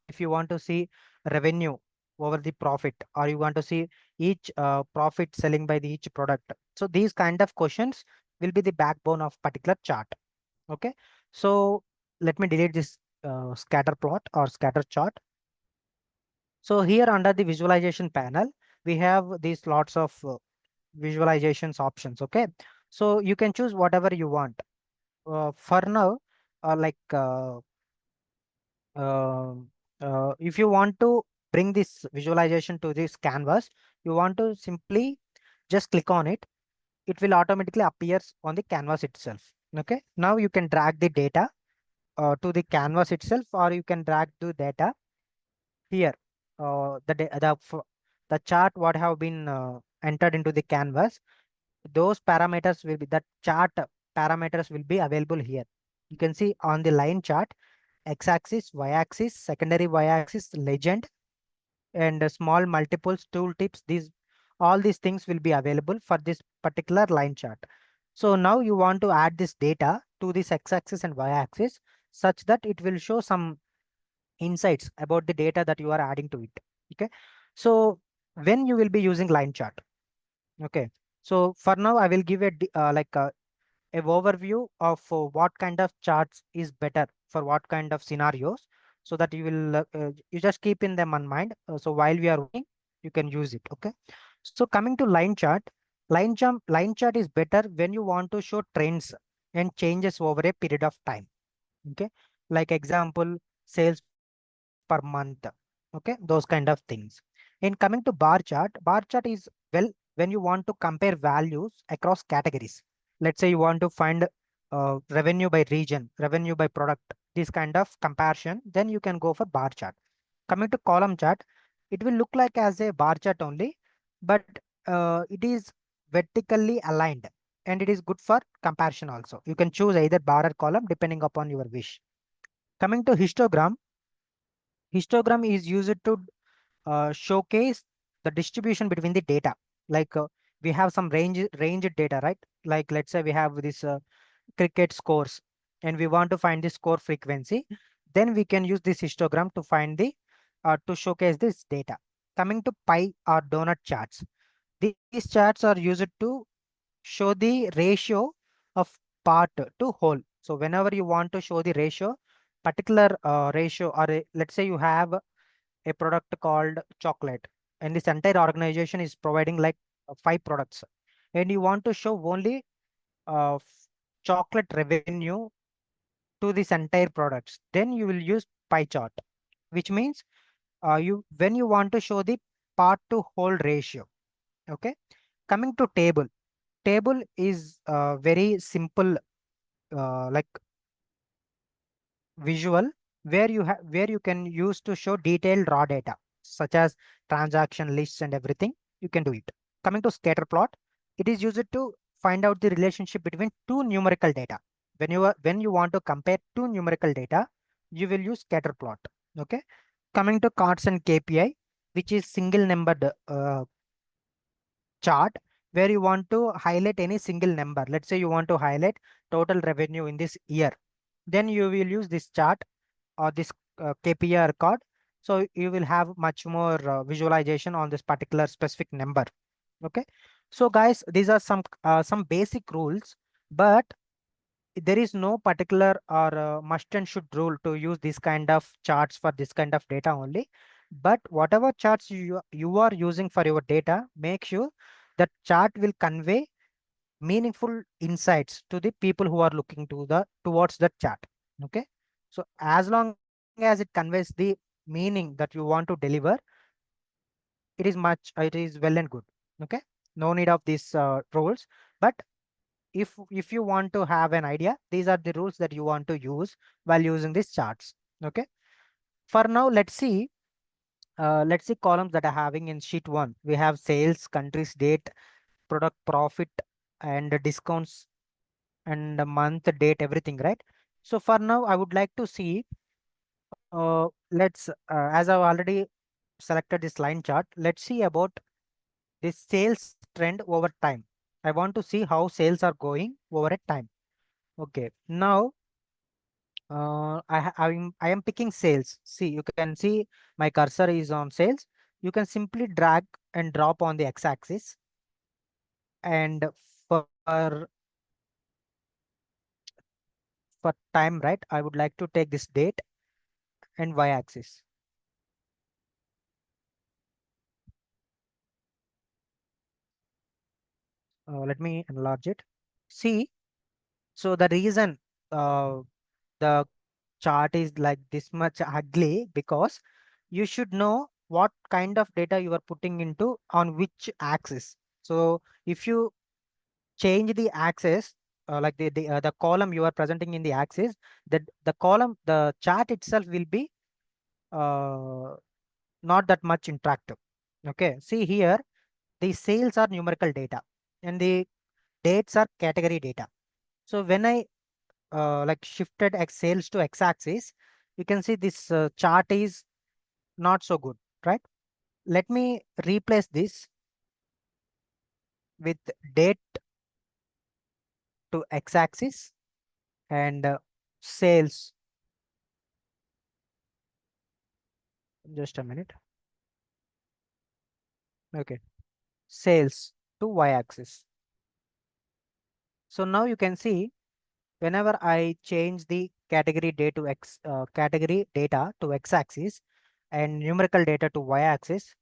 if you want to see revenue over the profit, or you want to see each profit selling by the each product. So these kind of questions will be the backbone of particular chart. Okay. So let me delete this scatter plot or scatter chart. So here under the visualization panel, we have these lots of visualizations options. Okay. So you can choose whatever you want. For now, uh, like uh, uh, if you want to bring this visualization to this canvas, you want to simply just click on it. It will automatically appears on the canvas itself. Okay. Now you can drag the data to the canvas itself, or you can drag the data here. The chart what have been entered into the canvas, those parameters will be that chart parameters will be available here. You can see on the line chart, x-axis, y-axis, secondary y-axis, legend, and small multiples, tooltips. These all these things will be available for this particular line chart. So now you want to add this data to this x-axis and y-axis such that it will show some insights about the data that you are adding to it. Okay. So when you will be using line chart. Okay. So for now, I will give a overview of what kind of charts is better for what kind of scenarios, so that you will you just keep in them on mind. So while we are working, you can use it. Okay. So coming to line chart, line chart is better when you want to show trends and changes over a period of time. Okay. Like example, sales per month. Okay, those kind of things. In coming to bar chart is well when you want to compare values across categories. Let's say you want to find revenue by region, revenue by product, this kind of comparison, then you can go for bar chart. Coming to column chart, it will look like as a bar chart only, but it is vertically aligned, and it is good for comparison also. You can choose either bar or column depending upon your wish. Coming to histogram is used to showcase the distribution between the data. Like we have some range data, right? Like let's say we have this cricket scores, and we want to find the score frequency. Then we can use this histogram to find the to showcase this data. Coming to pie or donut charts. These charts are used to show the ratio of part to whole. So whenever you want to show the ratio, particular ratio, or let's say you have a product called chocolate, and this entire organization is providing like five products, and you want to show only chocolate revenue to this entire products, then you will use pie chart, which means you when you want to show the part to whole ratio. Okay, coming to table. Table is very simple, like visual, where you can use to show detailed raw data such as transaction lists and everything. You can do it. Coming to scatter plot, it is used to find out the relationship between two numerical data. When you want to compare two numerical data, you will use scatter plot. Okay, coming to cards and KPI, which is single numbered chart, where you want to highlight any single number. Let's say you want to highlight total revenue in this year, then you will use this chart or this KPI record. So you will have much more visualization on this particular specific number. Okay, so guys, these are some basic rules, but there is no particular or must and should rule to use this kind of charts for this kind of data only. But whatever charts you are using for your data, make sure that chart will convey meaningful insights to the people who are looking towards the chart. Okay, so as long as it conveys the meaning that you want to deliver, it is well and good. Okay, no need of these rules. But if you want to have an idea, these are the rules that you want to use while using these charts. Okay, for now, let's see columns that are having in sheet 1. We have sales, countries, date, product profit, and the discounts, and the month, date, everything, right? So for now, I would like to see, as I've already selected this line chart, let's see about this sales trend over time. I want to see how sales are going over a time. Okay, now I am picking sales. See, you can see my cursor is on sales. You can simply drag and drop on the x-axis, and for for time, right, I would like to take this date and y-axis. Let me enlarge it. See, so the reason the chart is like this much ugly, because you should know what kind of data you are putting into on which axis. So if you change the axis, like the column you are presenting in the axis, the chart itself will be uh, not that much interactive. Okay, see here, the sales are numerical data and the dates are category data. So when I like shifted x sales to x-axis, you can see this chart is not so good, right? Let me replace this with date to x-axis, and sales. Just a minute. Okay, sales to y-axis. So now you can see, whenever I change the category data to x-axis and numerical data to y-axis,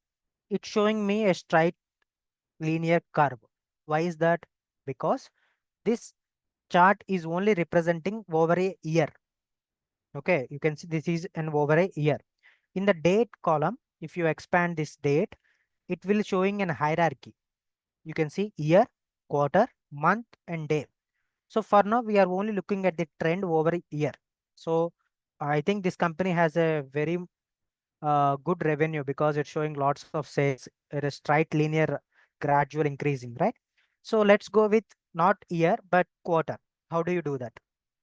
it's showing me a straight linear curve. Why is that? Because this chart is only representing over a year. Okay, you can see this is an over a year. In the date column, if you expand this date, it will showing an hierarchy. You can see year, quarter, month, and day. So for now, we are only looking at the trend over a year. So I think this company has a very good revenue, because it's showing lots of sales. It is straight linear gradual increasing, right? So let's go with not year, but quarter. How do you do that?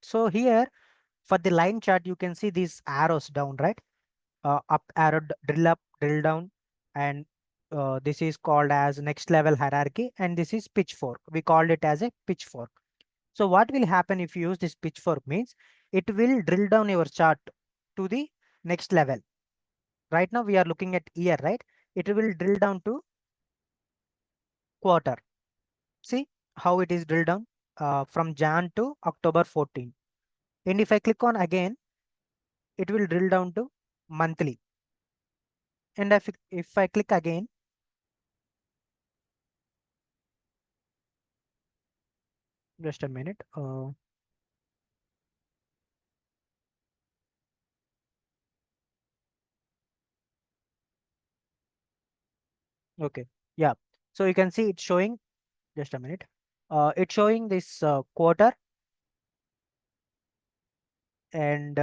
So here for the line chart, you can see these arrows down, right? Up arrow, drill up, drill down, and this is called as next level hierarchy, and this is pitchfork. We called it as a pitchfork. So what will happen if you use this pitchfork means, it will drill down your chart to the next level. Right now we are looking at year, right? it will drill down to quarter. See how it is drilled down from Jan to October 14. And if I click on again, it will drill down to monthly. And if I click again, just a minute. Okay. Yeah. So you can see it's showing, just a minute. It's showing this quarter and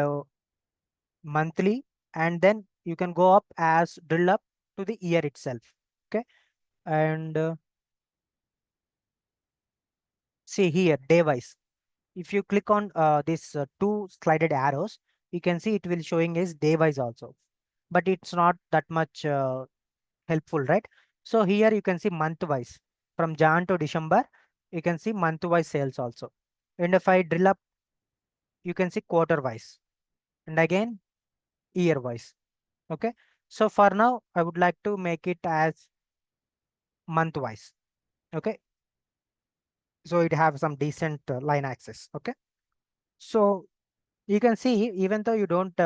monthly, and then you can go up as drill up to the year itself. Okay. And see here, day wise. If you click on this two slided arrows, you can see it will showing is day wise also, but it's not that much helpful, right? So here you can see month wise from Jan to December, you can see month wise sales also. And if I drill up, you can see quarter wise and again year wise. Okay. So for now, I would like to make it as month wise. Okay. So it have some decent line access. Okay. So you can see, even though you don't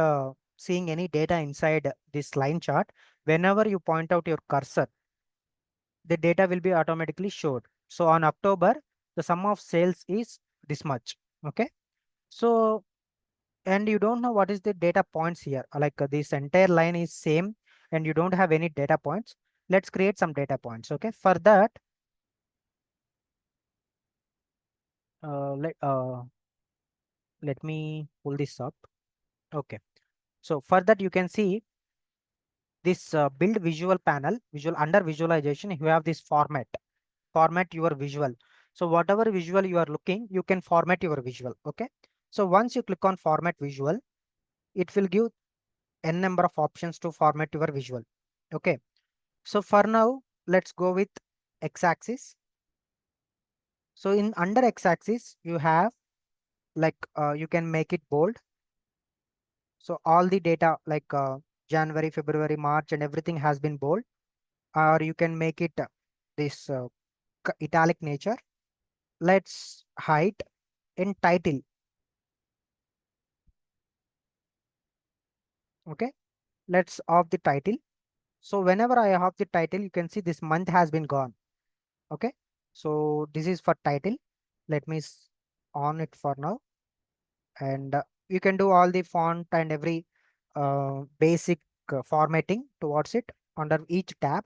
seeing any data inside this line chart, whenever you point out your cursor, the data will be automatically showed. So on October, the sum of sales is this much. Okay. So, and you don't know what is the data points here. Like this entire line is same and you don't have any data points. Let's create some data points. Okay. For that, let me pull this up. Okay. So for that, you can see this build visual panel, visual under visualization, you have this format your visual. So whatever visual you are looking, you can format your visual. Okay. So once you click on format visual, it will give n number of options to format your visual. Okay. So for now, let's go with x-axis. So in under x-axis, you have like you can make it bold. So all the data like January, February, March, and everything has been bold. Or you can make it this italic nature. Let's hide in title. Okay. Let's off the title. So whenever I have the title, you can see this month has been gone. Okay. So this is for title. Let me on it for now. And you can do all the font and every basic formatting towards it under each tab.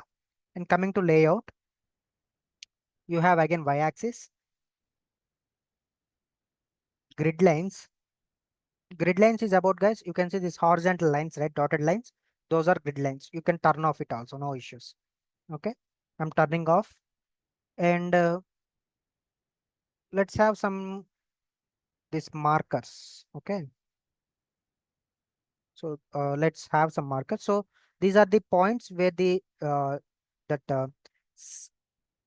And coming to layout, you have again y-axis, grid lines. Grid lines is about, guys, you can see these horizontal lines, right? Dotted lines. Those are grid lines. You can turn off it also, no issues. Okay. I'm turning off. And let's have some these markers. Okay. So let's have some markers. So these are the points where the that s-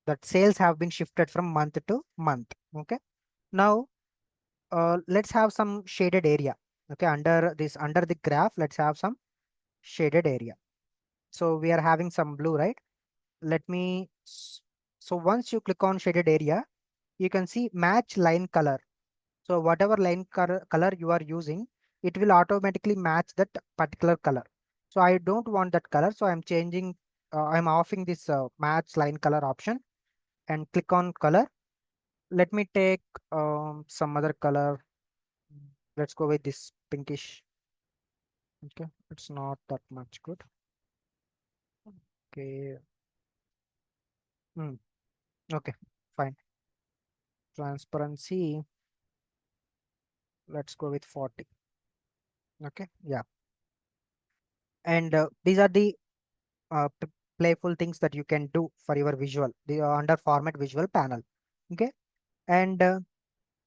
that sales have been shifted from month to month. Okay. Now let's have some shaded area. Okay. Under the graph, let's have some shaded area. So we are having some blue, right? Let me. So once you click on shaded area, you can see match line color. So whatever line color you are using, it will automatically match that particular color. So I don't want that color. So I'm changing, I'm offing this match line color option and click on color. Let me take some other color. Let's go with this pinkish. Okay, it's not that much good. Okay. Hmm. Okay, fine. Transparency. Let's go with 40. Okay, yeah. And these are the playful things that you can do for your visual the under format visual panel. Okay. And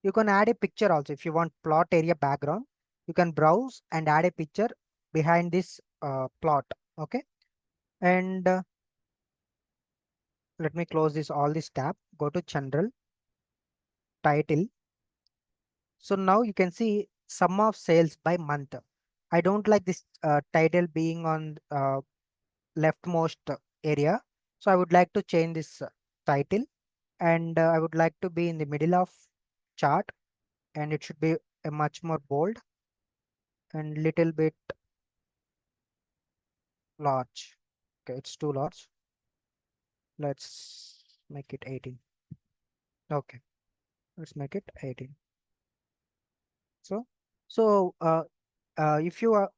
you can add a picture also. If you want plot area background, you can browse and add a picture behind this plot. Okay. And let me close this all this tab, go to general, title. So now you can see sum of sales by month. I don't like this title being on leftmost area. So I would like to change this title, and I would like to be in the middle of chart, and it should be a much more bold and little bit large. Okay, it's too large. Let's make it 18. Okay, let's make it 18. So, if you are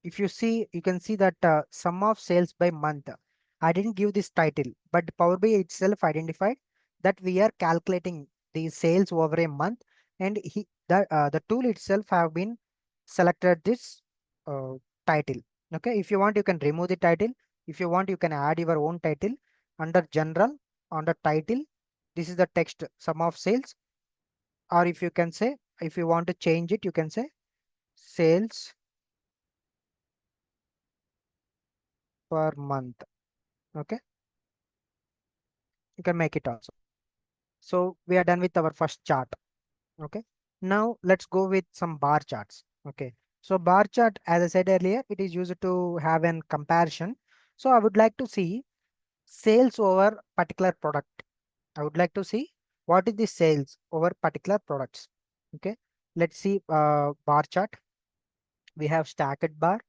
if you see, you can see that sum of sales by month. I didn't give this title, but Power BI itself identified that we are calculating the sales over a month, and the tool itself have been selected this uh, title. Okay, if you want, you can remove the title. If you want, you can add your own title under general, under title. This is the text sum of sales, or if you can say, if you want to change it, you can say sales per month. Okay, you can make it also. So we are done with our first chart. Okay, now let's go with some bar charts. Okay, so bar chart, as I said earlier, it is used to have an comparison. So I would like to see sales over particular product. I would like to see what is the sales over particular products. Okay, let's see bar chart. We have stacked bar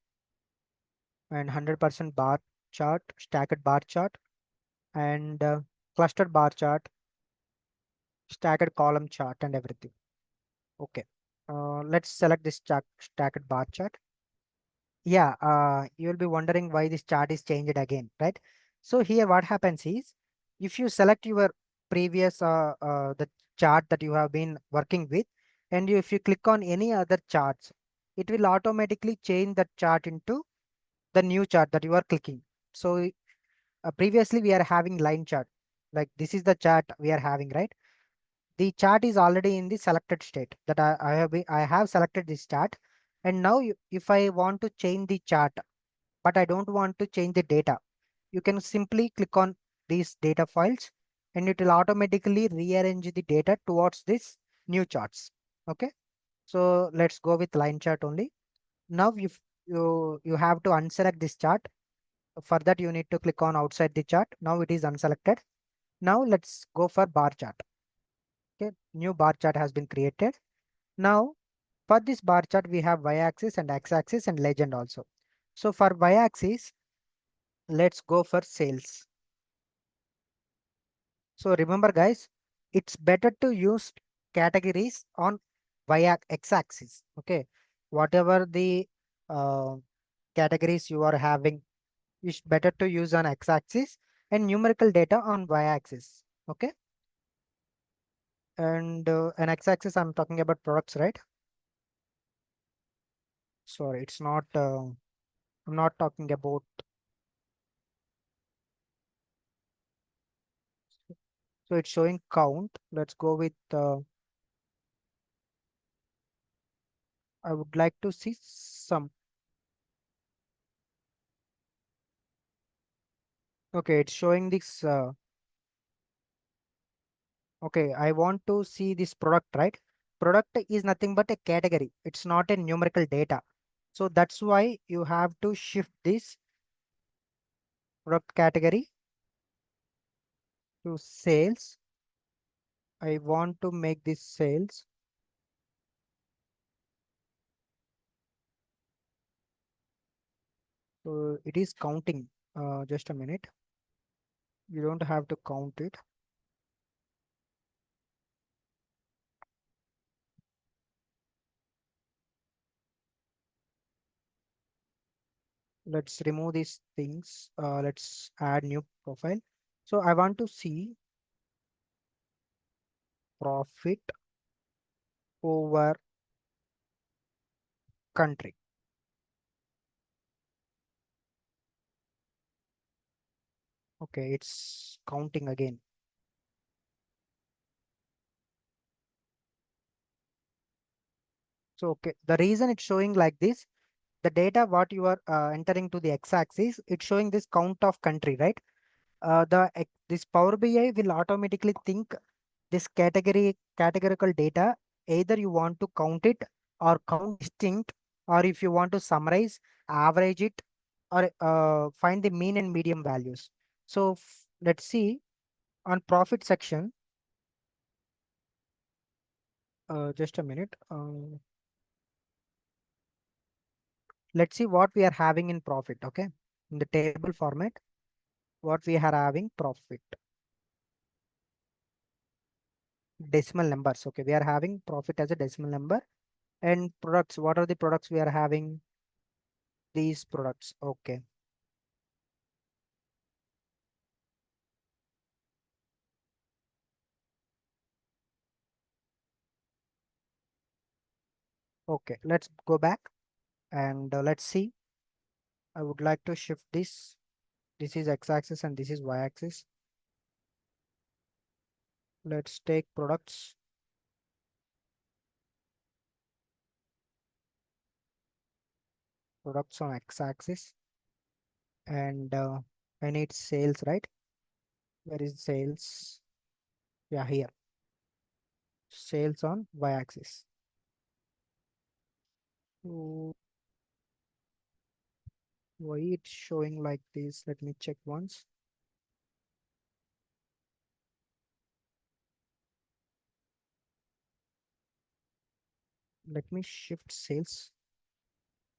and 100% bar chart, stacked bar chart, and clustered bar chart, stacked column chart, and everything. Okay, let's select this stacked bar chart. Yeah, you will be wondering why this chart is changed again, right? So here what happens is, if you select your previous the chart that you have been working with, and if you click on any other charts, it will automatically change that chart into the new chart that you are clicking. So previously we are having line chart, like this is the chart we are having, right? The chart is already in the selected state that I have selected this chart, and now if I want to change the chart, but I don't want to change the data, you can simply click on these data files, and it will automatically rearrange the data towards this new charts. Okay, so let's go with line chart only. Now if you have to unselect this chart. For that, you need to click on outside the chart. Now it is unselected. Now let's go for bar chart. Okay, new bar chart has been created. Now for this bar chart, we have y-axis and x-axis and legend also. So for y-axis, let's go for sales. So remember guys, it's better to use categories on x-axis. Okay, whatever the uh, categories you are having, it's better to use on x-axis and numerical data on y-axis. Okay, and an x-axis, I'm talking about products, right? Sorry, it's not. I'm not talking about. So it's showing count. Let's go with. I would like to see some. Okay, it's showing this. Okay, I want to see this product, right? Product is nothing but a category. It's not a numerical data. So that's why you have to shift this product category to sales. I want to make this sales. So it is counting. Just a minute. You don't have to count it. Let's remove these things. Let's add new profile. So I want to see profit over country. Okay, it's counting again. So okay, the reason it's showing like this, the data what you are entering to the x-axis, it's showing this count of country, right? This Power BI will automatically think this categorical data, either you want to count it or count distinct, or if you want to summarize, average it, or find the mean and medium values. So let's see on profit section. Just a minute. Let's see what we are having in profit. Okay, in the table format, what we are having profit decimal numbers. Okay, we are having profit as a decimal number. And products, what are the products we are having? These products. Okay. Okay, let's go back and let's see. I would like to shift this. This is x-axis and this is y-axis. Let's take products. Products on x-axis, and I need sales, right? Where is sales? Yeah, here. Sales on y-axis. So why it's showing like this? Let me check once. Let me shift sales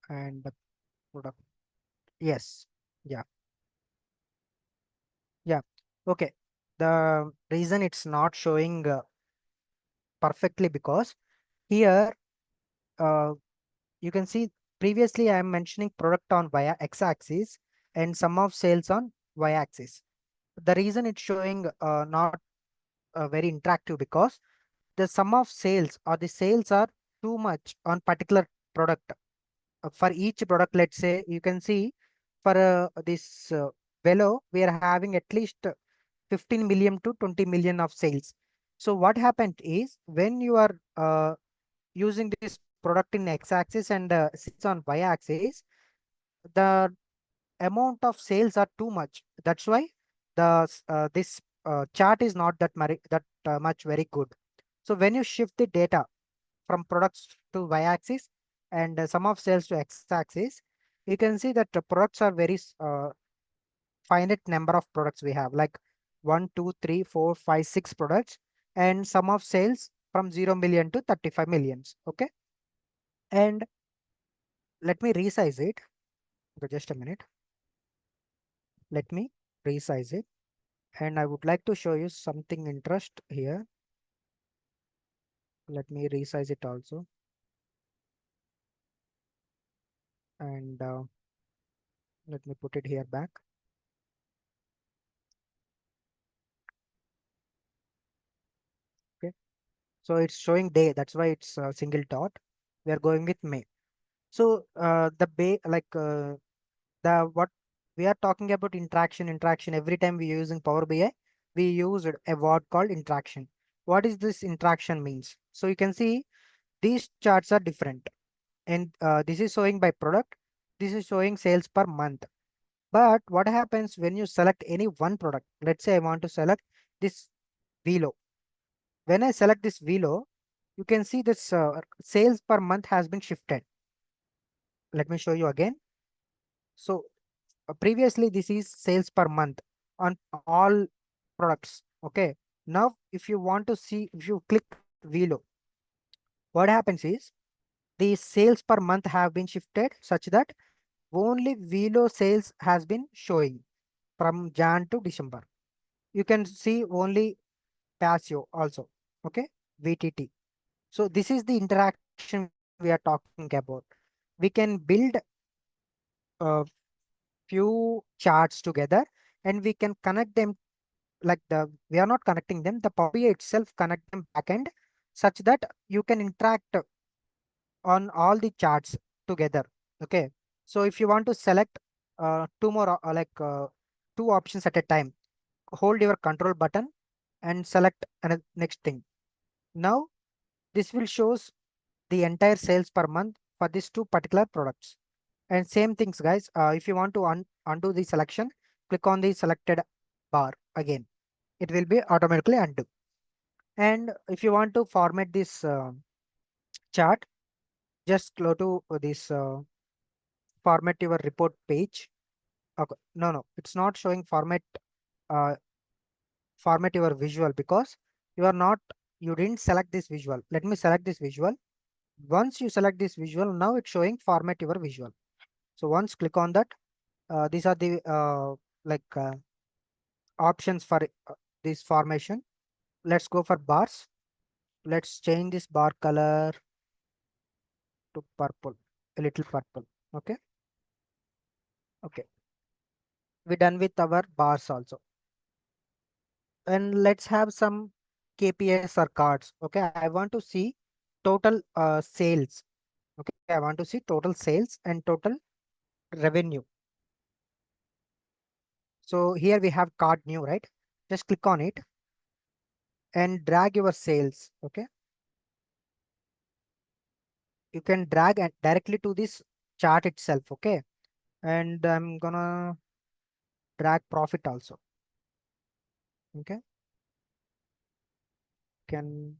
and the product. Yes. Yeah. Yeah. Okay. The reason it's not showing perfectly because here uh, you can see previously I am mentioning product on via x-axis and sum of sales on y-axis. The reason it's showing not very interactive because the sum of sales or the sales are too much on particular product. For each product, let's say you can see for this velo, we are having at least 15 million to 20 million of sales. So what happened is when you are using this product in x-axis and sales on y-axis, the amount of sales are too much. That's why this chart is not that much very good. So when you shift the data from products to y-axis and sum of sales to x-axis, you can see that the products are very finite number of products we have, like 1, 2, 3, 4, 5, 6 products, and sum of sales from 0 million to 35 millions. Okay, and let me resize it. Okay, just a minute. Let me resize it, and I would like to show you something interest here. Let me resize it also, and let me put it here back. Okay, so it's showing day. That's why it's a single dot. We are going with May. So the what we are talking about interaction. Every time we using Power BI, we use a word called interaction. What is this interaction means? So you can see these charts are different, and this is showing by product. This is showing sales per month. But what happens when you select any one product? Let's say I want to select this Velo. When I select this Velo, you can see this sales per month has been shifted. Let me show you again. So previously this is sales per month on all products. Okay, now if you want to see, if you click Velo, what happens is the sales per month have been shifted such that only Velo sales has been showing from Jan to December. You can see only Pasio also. Okay, VTT. So this is the interaction we are talking about. We can build a few charts together and we can connect them, like we are not connecting them, the Power BI itself connect them backend such that you can interact on all the charts together. Okay, so if you want to select two more two options at a time, hold your control button and select another next thing. Now this will shows the entire sales per month for these two particular products. And same things, guys. If you want to undo the selection, click on the selected bar again. It will be automatically undo. And if you want to format this chart, just go to this format your report page. Okay. No, no, it's not showing uh, format your visual because you are not, you didn't select this visual. Let me select this visual. Once you select this visual, now it's showing format your visual. So once click on that, these are the like options for this formation. Let's go for bars. Let's change this bar color to purple, a little purple. Okay. Okay. We're done with our bars also. And let's have some KPIs or cards. Okay. I want to see total sales. Okay. I want to see total sales and total revenue. So here we have card new, right? Just click on it and drag your sales. Okay. You can drag and directly to this chart itself. Okay. And I'm gonna drag profit also. Okay. Can,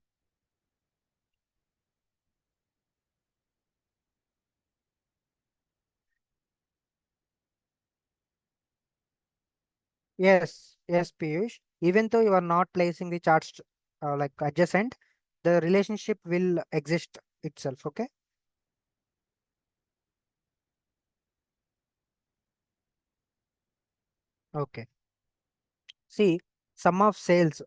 yes, yes, Piyush. Even though you are not placing the charts like adjacent, the relationship will exist itself. Okay. Okay. See, sum of sales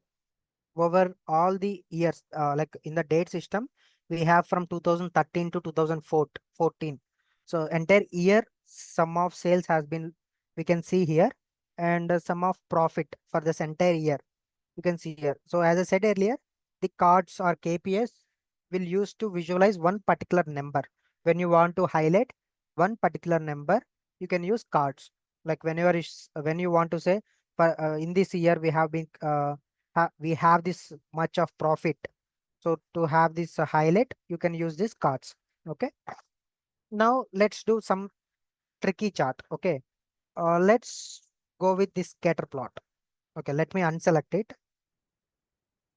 over all the years, like in the date system, we have from 2013 to 2014. So entire year sum of sales has been, we can see here, and sum of profit for this entire year you can see here. So as I said earlier, the cards or KPIs will use to visualize one particular number. When you want to highlight one particular number, you can use cards. Like whenever when you want to say, for in this year we have been we have this much of profit. So to have this highlight, you can use these cards. Okay. Now let's do some tricky chart. Okay. Let's go with this scatter plot. Okay. Let me unselect it.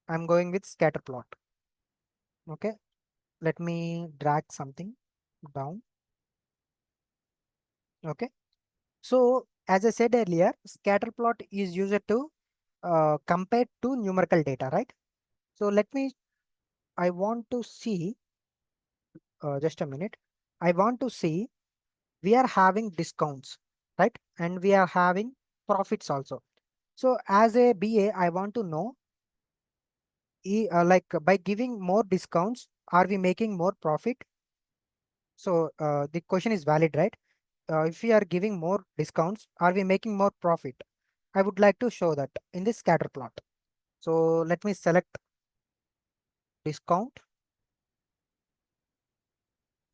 I'm going with scatter plot. Okay. Let me drag something down. Okay. So as I said earlier, scatter plot is used to compare two numerical data, right? So I want to see, just a minute. I want to see, we are having discounts, right? And we are having profits also. So as a BA, I want to know, like by giving more discounts, are we making more profit? So the question is valid, right? If we are giving more discounts, are we making more profit? I would like to show that in this scatter plot. So let me select discount.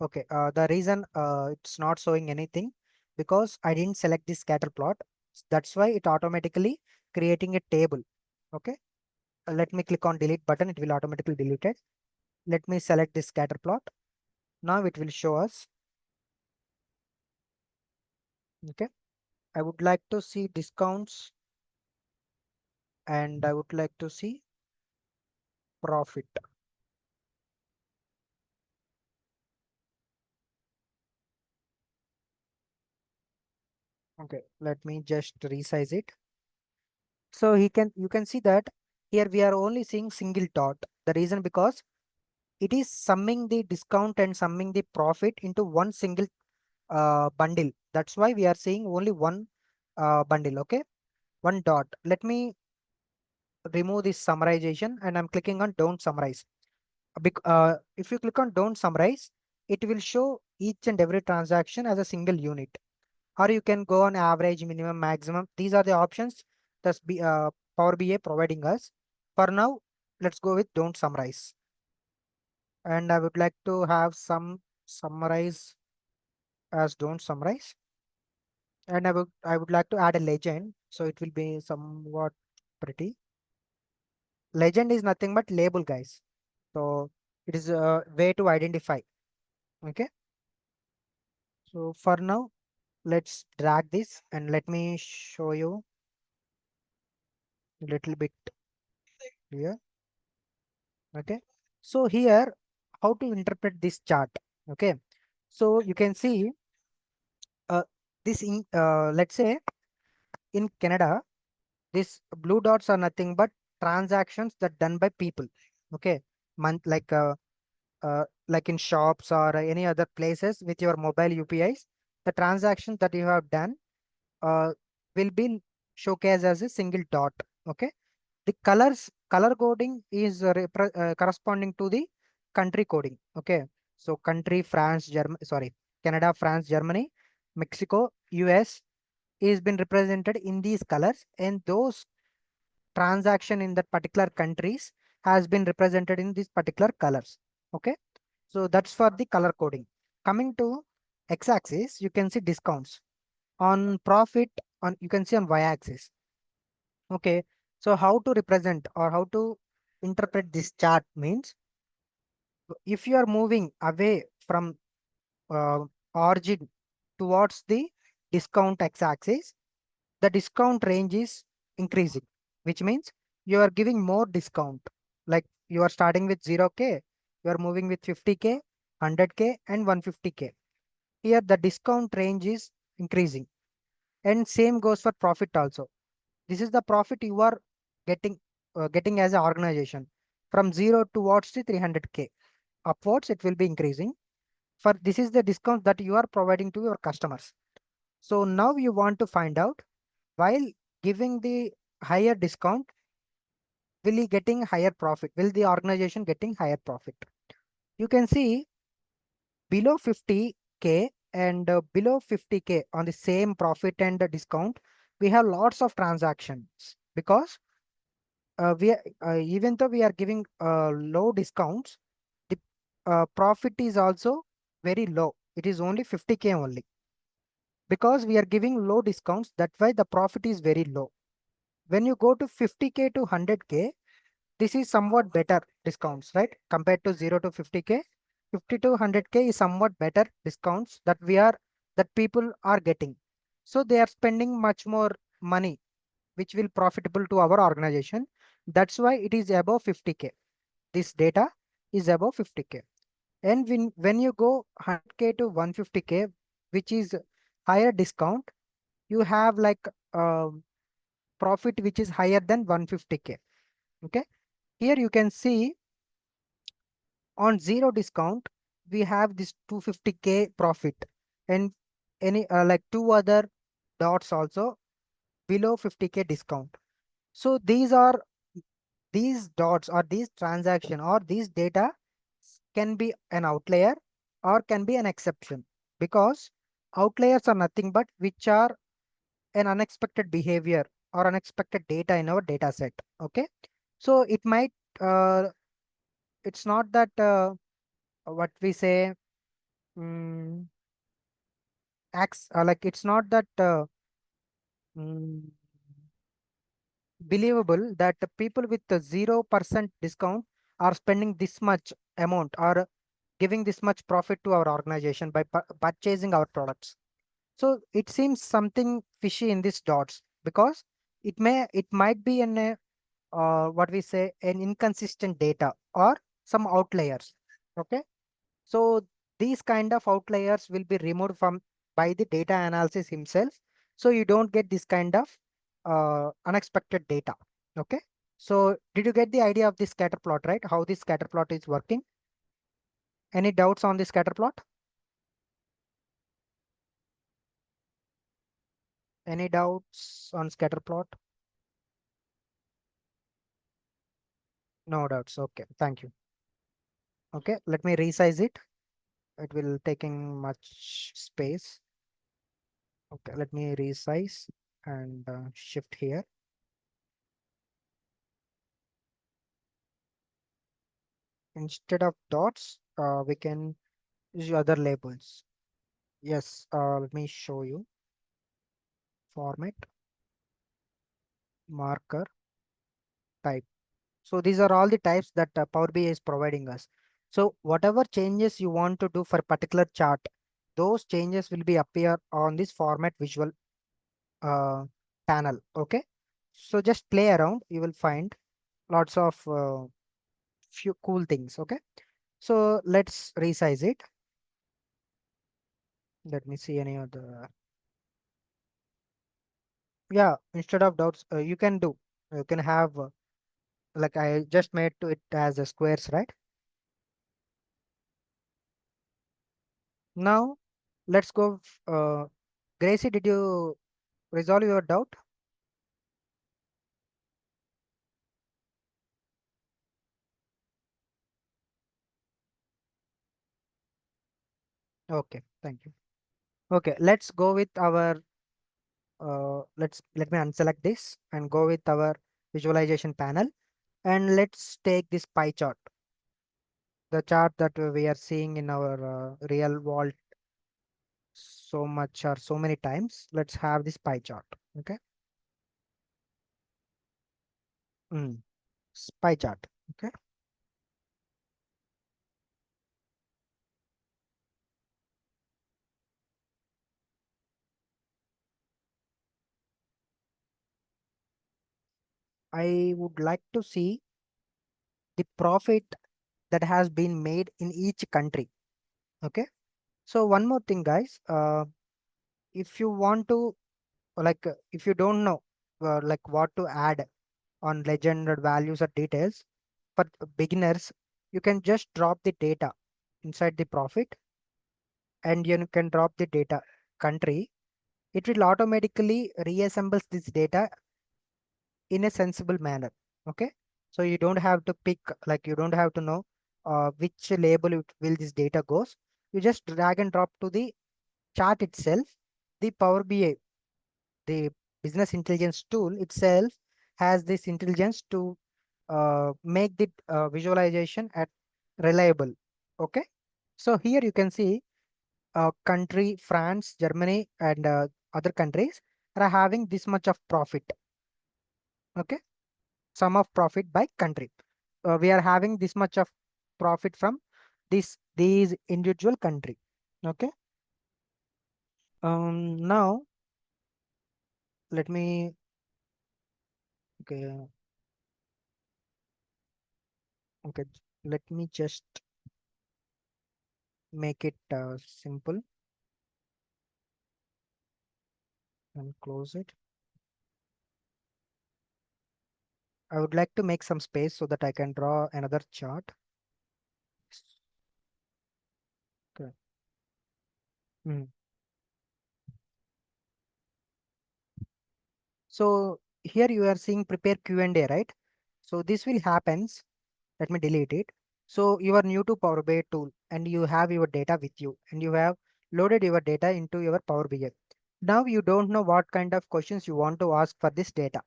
Okay, the reason it's not showing anything because I didn't select this scatter plot. That's why it automatically creating a table. Okay, let me click on delete button. It will automatically delete it. Let me select this scatter plot. Now it will show us. Okay, I would like to see discounts and I would like to see profit. Okay, let me just resize it. So you can see that here we are only seeing single dot. The reason because it is summing the discount and summing the profit into one single bundle. That's why we are seeing only one bundle. Okay, one dot. Let me remove this summarization and I'm clicking on don't summarize. If you click on don't summarize, it will show each and every transaction as a single unit. Or you can go on average, minimum, maximum. These are the options that's Power BI providing us. For now, let's go with don't summarize. And I would like to have some summarize as don't summarize. And I would like to add a legend. So it will be somewhat pretty. Legend is nothing but label, guys. So it is a way to identify. Okay. So for now, let's drag this and let me show you a little bit here. Okay. So here, how to interpret this chart? Okay. So you can see This in let's say in Canada, these blue dots are nothing but transactions that done by people. Okay, month like in shops or any other places with your mobile UPIs, the transactions that you have done uh, will be showcased as a single dot. Okay, the color coding is corresponding to the country coding. Okay, so country France, Germany, sorry, Canada, France, Germany, Mexico, US is been represented in these colors, and those transaction in that particular countries has been represented in these particular colors. Okay, so that's for the color coding. Coming to x-axis, you can see discounts. On profit, on you can see on y-axis. Okay, so how to represent or how to interpret this chart means, if you are moving away from uh, origin towards the discount x-axis, the discount range is increasing, which means you are giving more discount. Like you are starting with 0K, you are moving with 50K, 100K, and 150K. Here the discount range is increasing. And same goes for profit also. This is the profit you are getting getting as an organization. From 0 towards the 300K. Upwards, it will be increasing. For this is the discount that you are providing to your customers. So now you want to find out, while giving the higher discount, will he getting higher profit? Will the organization getting higher profit? You can see below 50K and below 50K on the same profit and discount, we have lots of transactions because even though we are giving low discounts, the profit is also very low. It is only 50K only because we are giving low discounts. That's why the profit is very low. When you go to 50K to 100K, this is somewhat better discounts, right? Compared to 0 to 50K, 50 to 100K is somewhat better discounts that people are getting. So they are spending much more money, which will profitable to our organization. That's why it is above 50K. This data is above 50K. And when you go 100K to 150K, which is higher discount, you have like uh, profit which is higher than 150K. Okay. Here you can see on zero discount, we have this 250K profit, and any like two other dots also below 50K discount. So these dots or these transaction or these data can be an outlier or can be an exception, because outliers are nothing but which are an unexpected behavior or unexpected data in our data set. Okay. So it might it's not that what we say mm, acts like it's not that mm, believable that the people with the 0% discount are spending this much amount or giving this much profit to our organization by purchasing our products. So it seems something fishy in these dots, because it might be an what we say an inconsistent data or some outliers. Okay. So these kind of outliers will be removed from by the data analysis himself. So you don't get this kind of unexpected data. Okay. So did you get the idea of this scatter plot, right? How this scatter plot is working? Any doubts on the scatter plot? Any doubts on scatter plot? No doubts. Okay. Thank you. Okay. Let me resize it. It will taking much space. Okay. Let me resize and shift here. Instead of dots, we can use other labels. Yes, let me show you. Format, marker, type. So these are all the types that Power BI is providing us. So whatever changes you want to do for particular chart, those changes will be appear on this format visual uh, panel. Okay. So just play around. You will find lots of few cool things. Okay. So let's resize it. Let me see any other. Yeah, instead of dots, you can do. You can have like I just made to it as a squares, right? Now let's go. Gracie, did you resolve your doubt? Okay, thank you. Okay, let's go with our let me unselect this and go with our visualization panel, and let's take this pie chart, the chart that we are seeing in our real world so much or so many times. Let's have this pie chart. Okay. Mm. Pie chart. Okay. I would like to see the profit that has been made in each country. Okay. So one more thing, guys. If you want to if you don't know like what to add on legend or values or details for beginners, you can just drop the data inside the profit, and you can drop the data country. It will automatically reassembles this data in a sensible manner. Okay. So you don't have to pick, like you don't have to know which label will this data goes. You just drag and drop to the chart itself. The Power BI, the business intelligence tool itself, has this intelligence to make the visualization at reliable. Okay. So here you can see country France, Germany, and other countries are having this much of profit. Okay. Sum of profit by country. We are having this much of profit from these individual country. Okay. Now let me, okay, okay, let me just make it simple and close it. I would like to make some space so that I can draw another chart. Okay. Mm. So here you are seeing prepare Q&A, right? So this will happens. Let me delete it. So you are new to Power BI tool and you have your data with you and you have loaded your data into your Power BI. Now you don't know what kind of questions you want to ask for this data.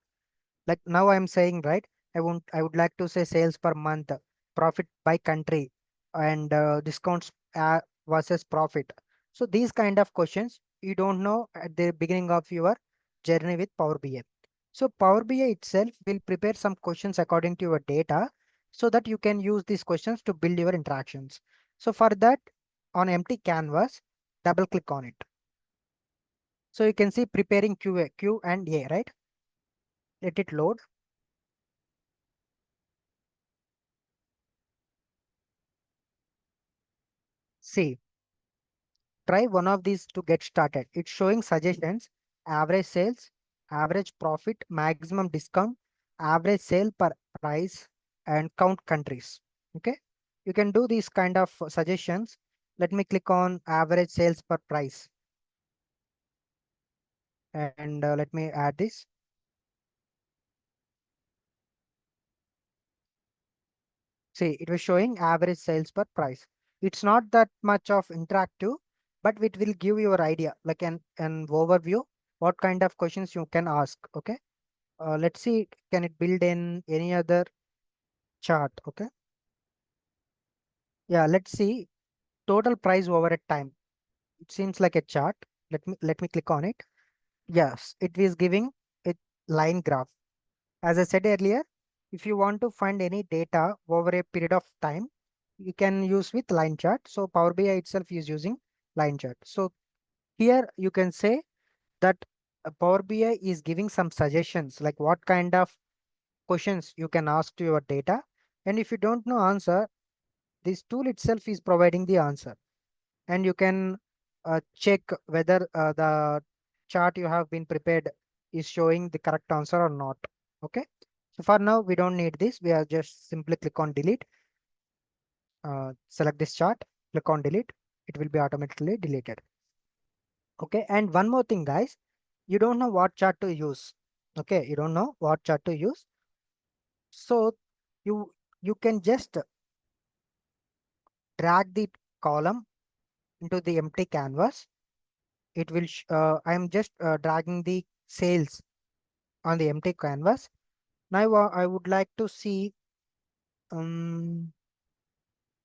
Like now I'm saying, right, I would like to say sales per month, profit by country, and discounts versus profit. So these kind of questions you don't know at the beginning of your journey with Power BI. So Power BI itself will prepare some questions according to your data so that you can use these questions to build your interactions. So for that, on empty canvas, double click on it. So you can see preparing Q&A, right? Let it load. See, try one of these to get started. It's showing suggestions, average sales, average profit, maximum discount, average sale per price, and count countries. Okay. You can do these kind of suggestions. Let me click on average sales per price and let me add this. See, it was showing average sales per price. It's not that much of interactive, but it will give you your idea, like an overview, what kind of questions you can ask. Okay. Let's see, can it build in any other chart? Okay. Yeah, let's see total price over a time. It seems like a chart. Let me click on it. Yes, it is giving a line graph. As I said earlier, if you want to find any data over a period of time, you can use with line chart. So Power BI itself is using line chart. So here you can say that Power BI is giving some suggestions like what kind of questions you can ask to your data. And if you don't know answer, this tool itself is providing the answer. And you can check whether the chart you have been prepared is showing the correct answer or not. Okay. So for now, we don't need this. We are just simply click on delete, select this chart, click on delete. It will be automatically deleted. Okay. And one more thing, guys, you don't know what chart to use. Okay. You don't know what chart to use. So you can just drag the column into the empty canvas. It will, I'm just dragging the sales on the empty canvas. Now I would like to see um,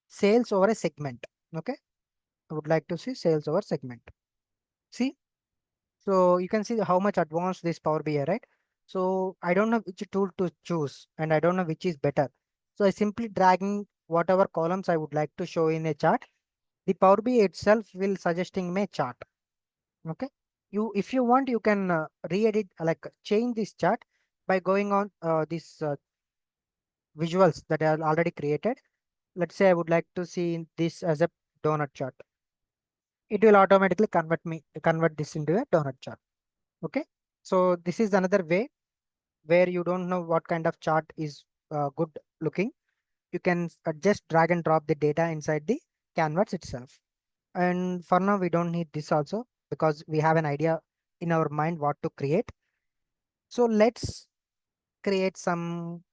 sales over a segment. Okay. I would like to see sales over segment. See, so you can see how much advanced this Power BI, right? So I don't know which tool to choose and I don't know which is better. So I simply dragging whatever columns I would like to show in a chart. The Power BI itself will suggesting me a chart. Okay. If you want, you can re-edit, like change this chart by going on these visuals that are already created. Let's say I would like to see this as a donut chart. It will automatically convert this into a donut chart. Okay. So this is another way where you don't know what kind of chart is good looking. You can just drag and drop the data inside the canvas itself. And for now, we don't need this also because we have an idea in our mind what to create. So let's create some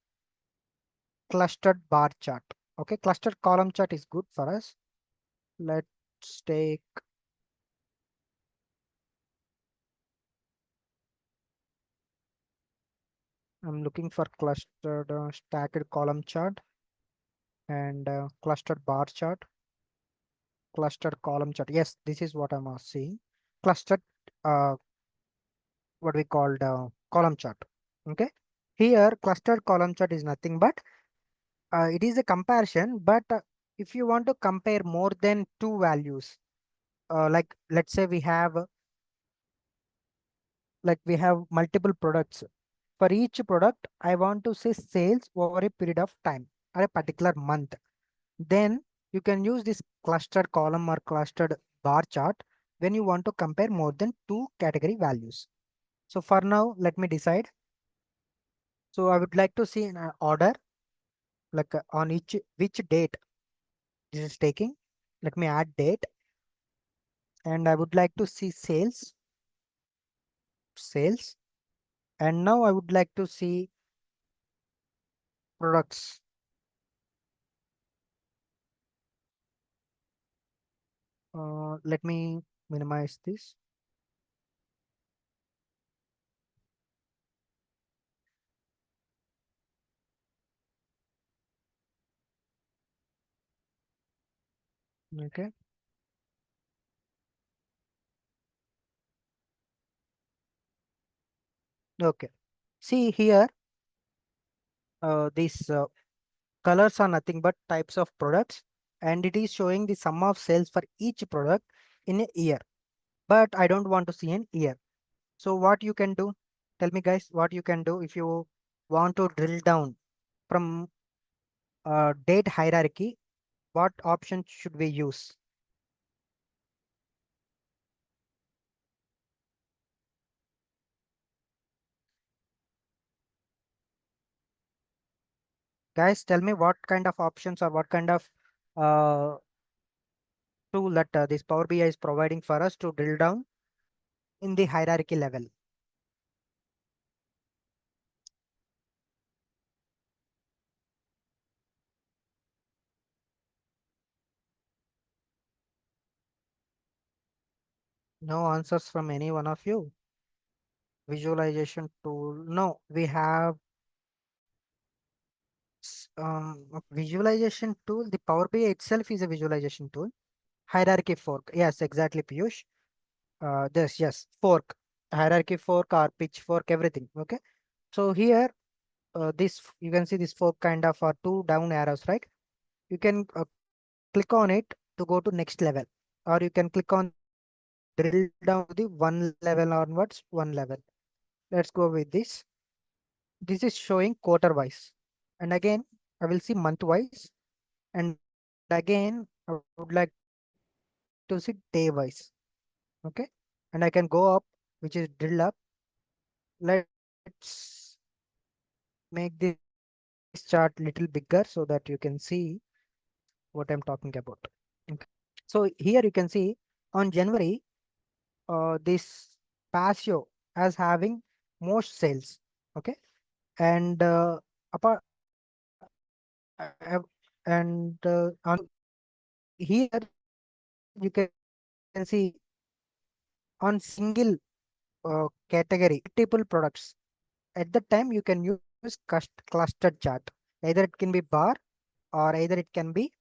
clustered bar chart. Okay, clustered column chart is good for us. Let's take, I'm looking for clustered stacked column chart and clustered bar chart, clustered column chart. Yes, this is what I'm seeing. Clustered, uh, what we called column chart. Okay, here clustered column chart is nothing but it is a comparison, but if you want to compare more than two values, like let's say we have multiple products. For each product, I want to say sales over a period of time or a particular month. Then you can use this clustered column or clustered bar chart when you want to compare more than two category values. So for now, let me decide. So I would like to see in an order, like on each which date this is taking. Let me add date, and I would like to see sales, and now I would like to see products. Let me minimize this. Okay. Okay. See here, these colors are nothing but types of products, and it is showing the sum of sales for each product in a year. But I don't want to see an year. So what you can do? Tell me, guys, what you can do if you want to drill down from date hierarchy. What option should we use? Guys, tell me what kind of options or what kind of uh, tool that this Power BI is providing for us to drill down in the hierarchy level. No answers from any one of you. Visualization tool. No, we have a visualization tool. The Power BI itself is a visualization tool. Hierarchy fork. Yes, exactly, Piyush. Yes, fork. Hierarchy fork or pitchfork, everything. Okay. So here, this you can see this fork kind of two down arrows, right? You can click on it to go to next level, or you can click on drill down to the one level onwards, one level. Let's go with this. This is showing quarter wise, and again I will see month wise, and again I would like to see day wise. Okay, and I can go up, which is drill up, let's make this chart little bigger so that you can see what I'm talking about. Okay. So here you can see on January, this Pasio as having most sales. Okay. And here you can see on single category multiple products. At that time you can use clustered chart. Either it can be bar or either it can be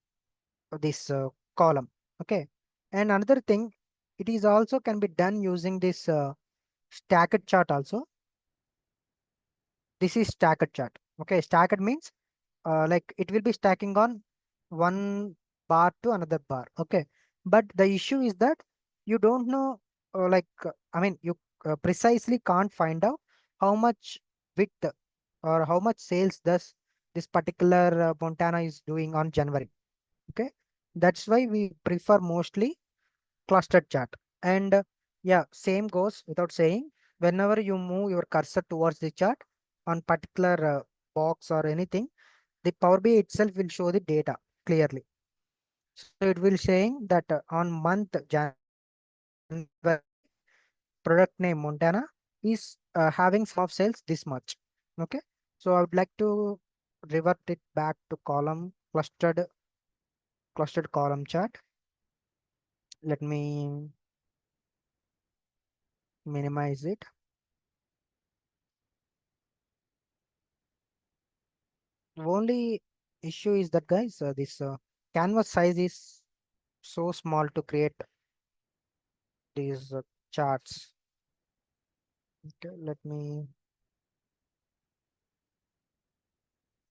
this column. Okay. And another thing, it is also can be done using this stacked chart also. This is stacked chart. Okay. Stacked means like it will be stacking on one bar to another bar. Okay. But the issue is that you don't know, I mean, you precisely can't find out how much width or how much sales does this particular Montana is doing on January. Okay. That's why we prefer mostly clustered chart. And yeah, same goes without saying, whenever you move your cursor towards the chart on particular box or anything, the Power BI itself will show the data clearly. So it will saying that on month January, product name Montana is having sum of sales this much. Okay. So I would like to revert it back to column clustered column chart. Let me minimize it. The only issue is that guys, this canvas size is so small to create these charts. Okay, let me,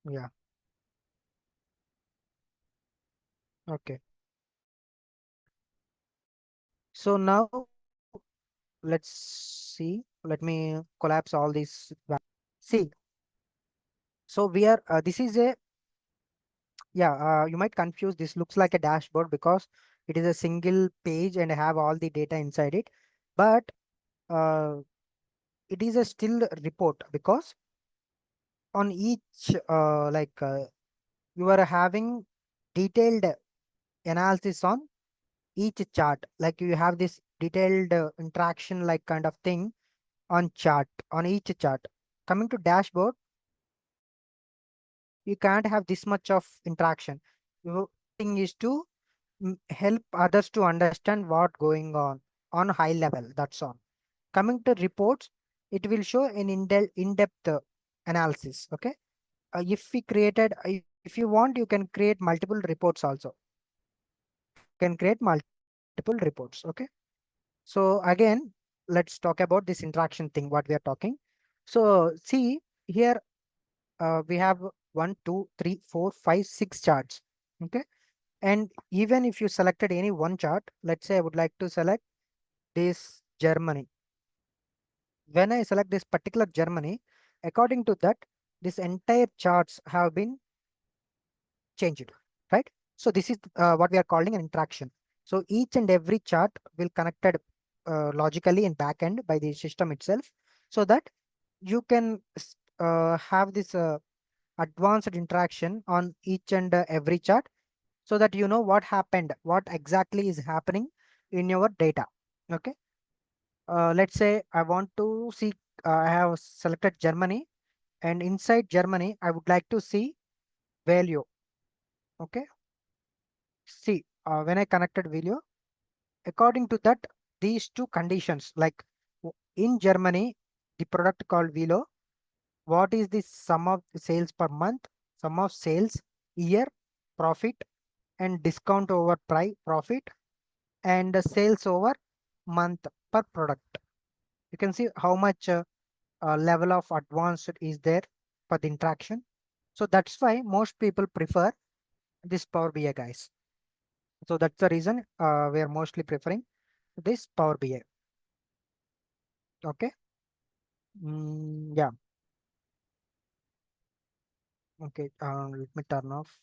yeah, okay. So now let's see. Let me collapse all these. See, so we are, this is a, yeah, you might confuse. This looks like a dashboard because it is a single page and have all the data inside it. But uh, it is a still report because on each, you are having detailed analysis on each chart. Like you have this detailed interaction like kind of thing on chart, on each chart. Coming to dashboard, you can't have this much of interaction. Your thing is to help others to understand what going on high level. That's all. Coming to reports, it will show an in-depth analysis. Okay. If we created, if you want, you can create multiple reports also. You can create multiple reports. Okay. So again, let's talk about this interaction thing, what we are talking. So see here, we have one, two, three, four, five, six charts. Okay. And even if you selected any one chart, let's say I would like to select this Germany. When I select this particular Germany, according to that, this entire charts have been changed, right? So this is what we are calling an interaction. So each and every chart will connected logically in backend by the system itself, so that you can have this advanced interaction on each and every chart, so that you know what happened, what exactly is happening in your data. Okay. Let's say I want to see, I have selected Germany, and inside Germany, I would like to see value. Okay. See, when I connected value, according to that, these two conditions, like in Germany, the product called Velo, what is the sum of sales per month, sum of sales year, profit, and discount over price profit, and sales over month per product. You can see how much level of advanced is there for the interaction. So that's why most people prefer this Power BI, guys. So that's the reason we are mostly preferring this Power BI. Okay. Yeah. Okay. Let me turn off.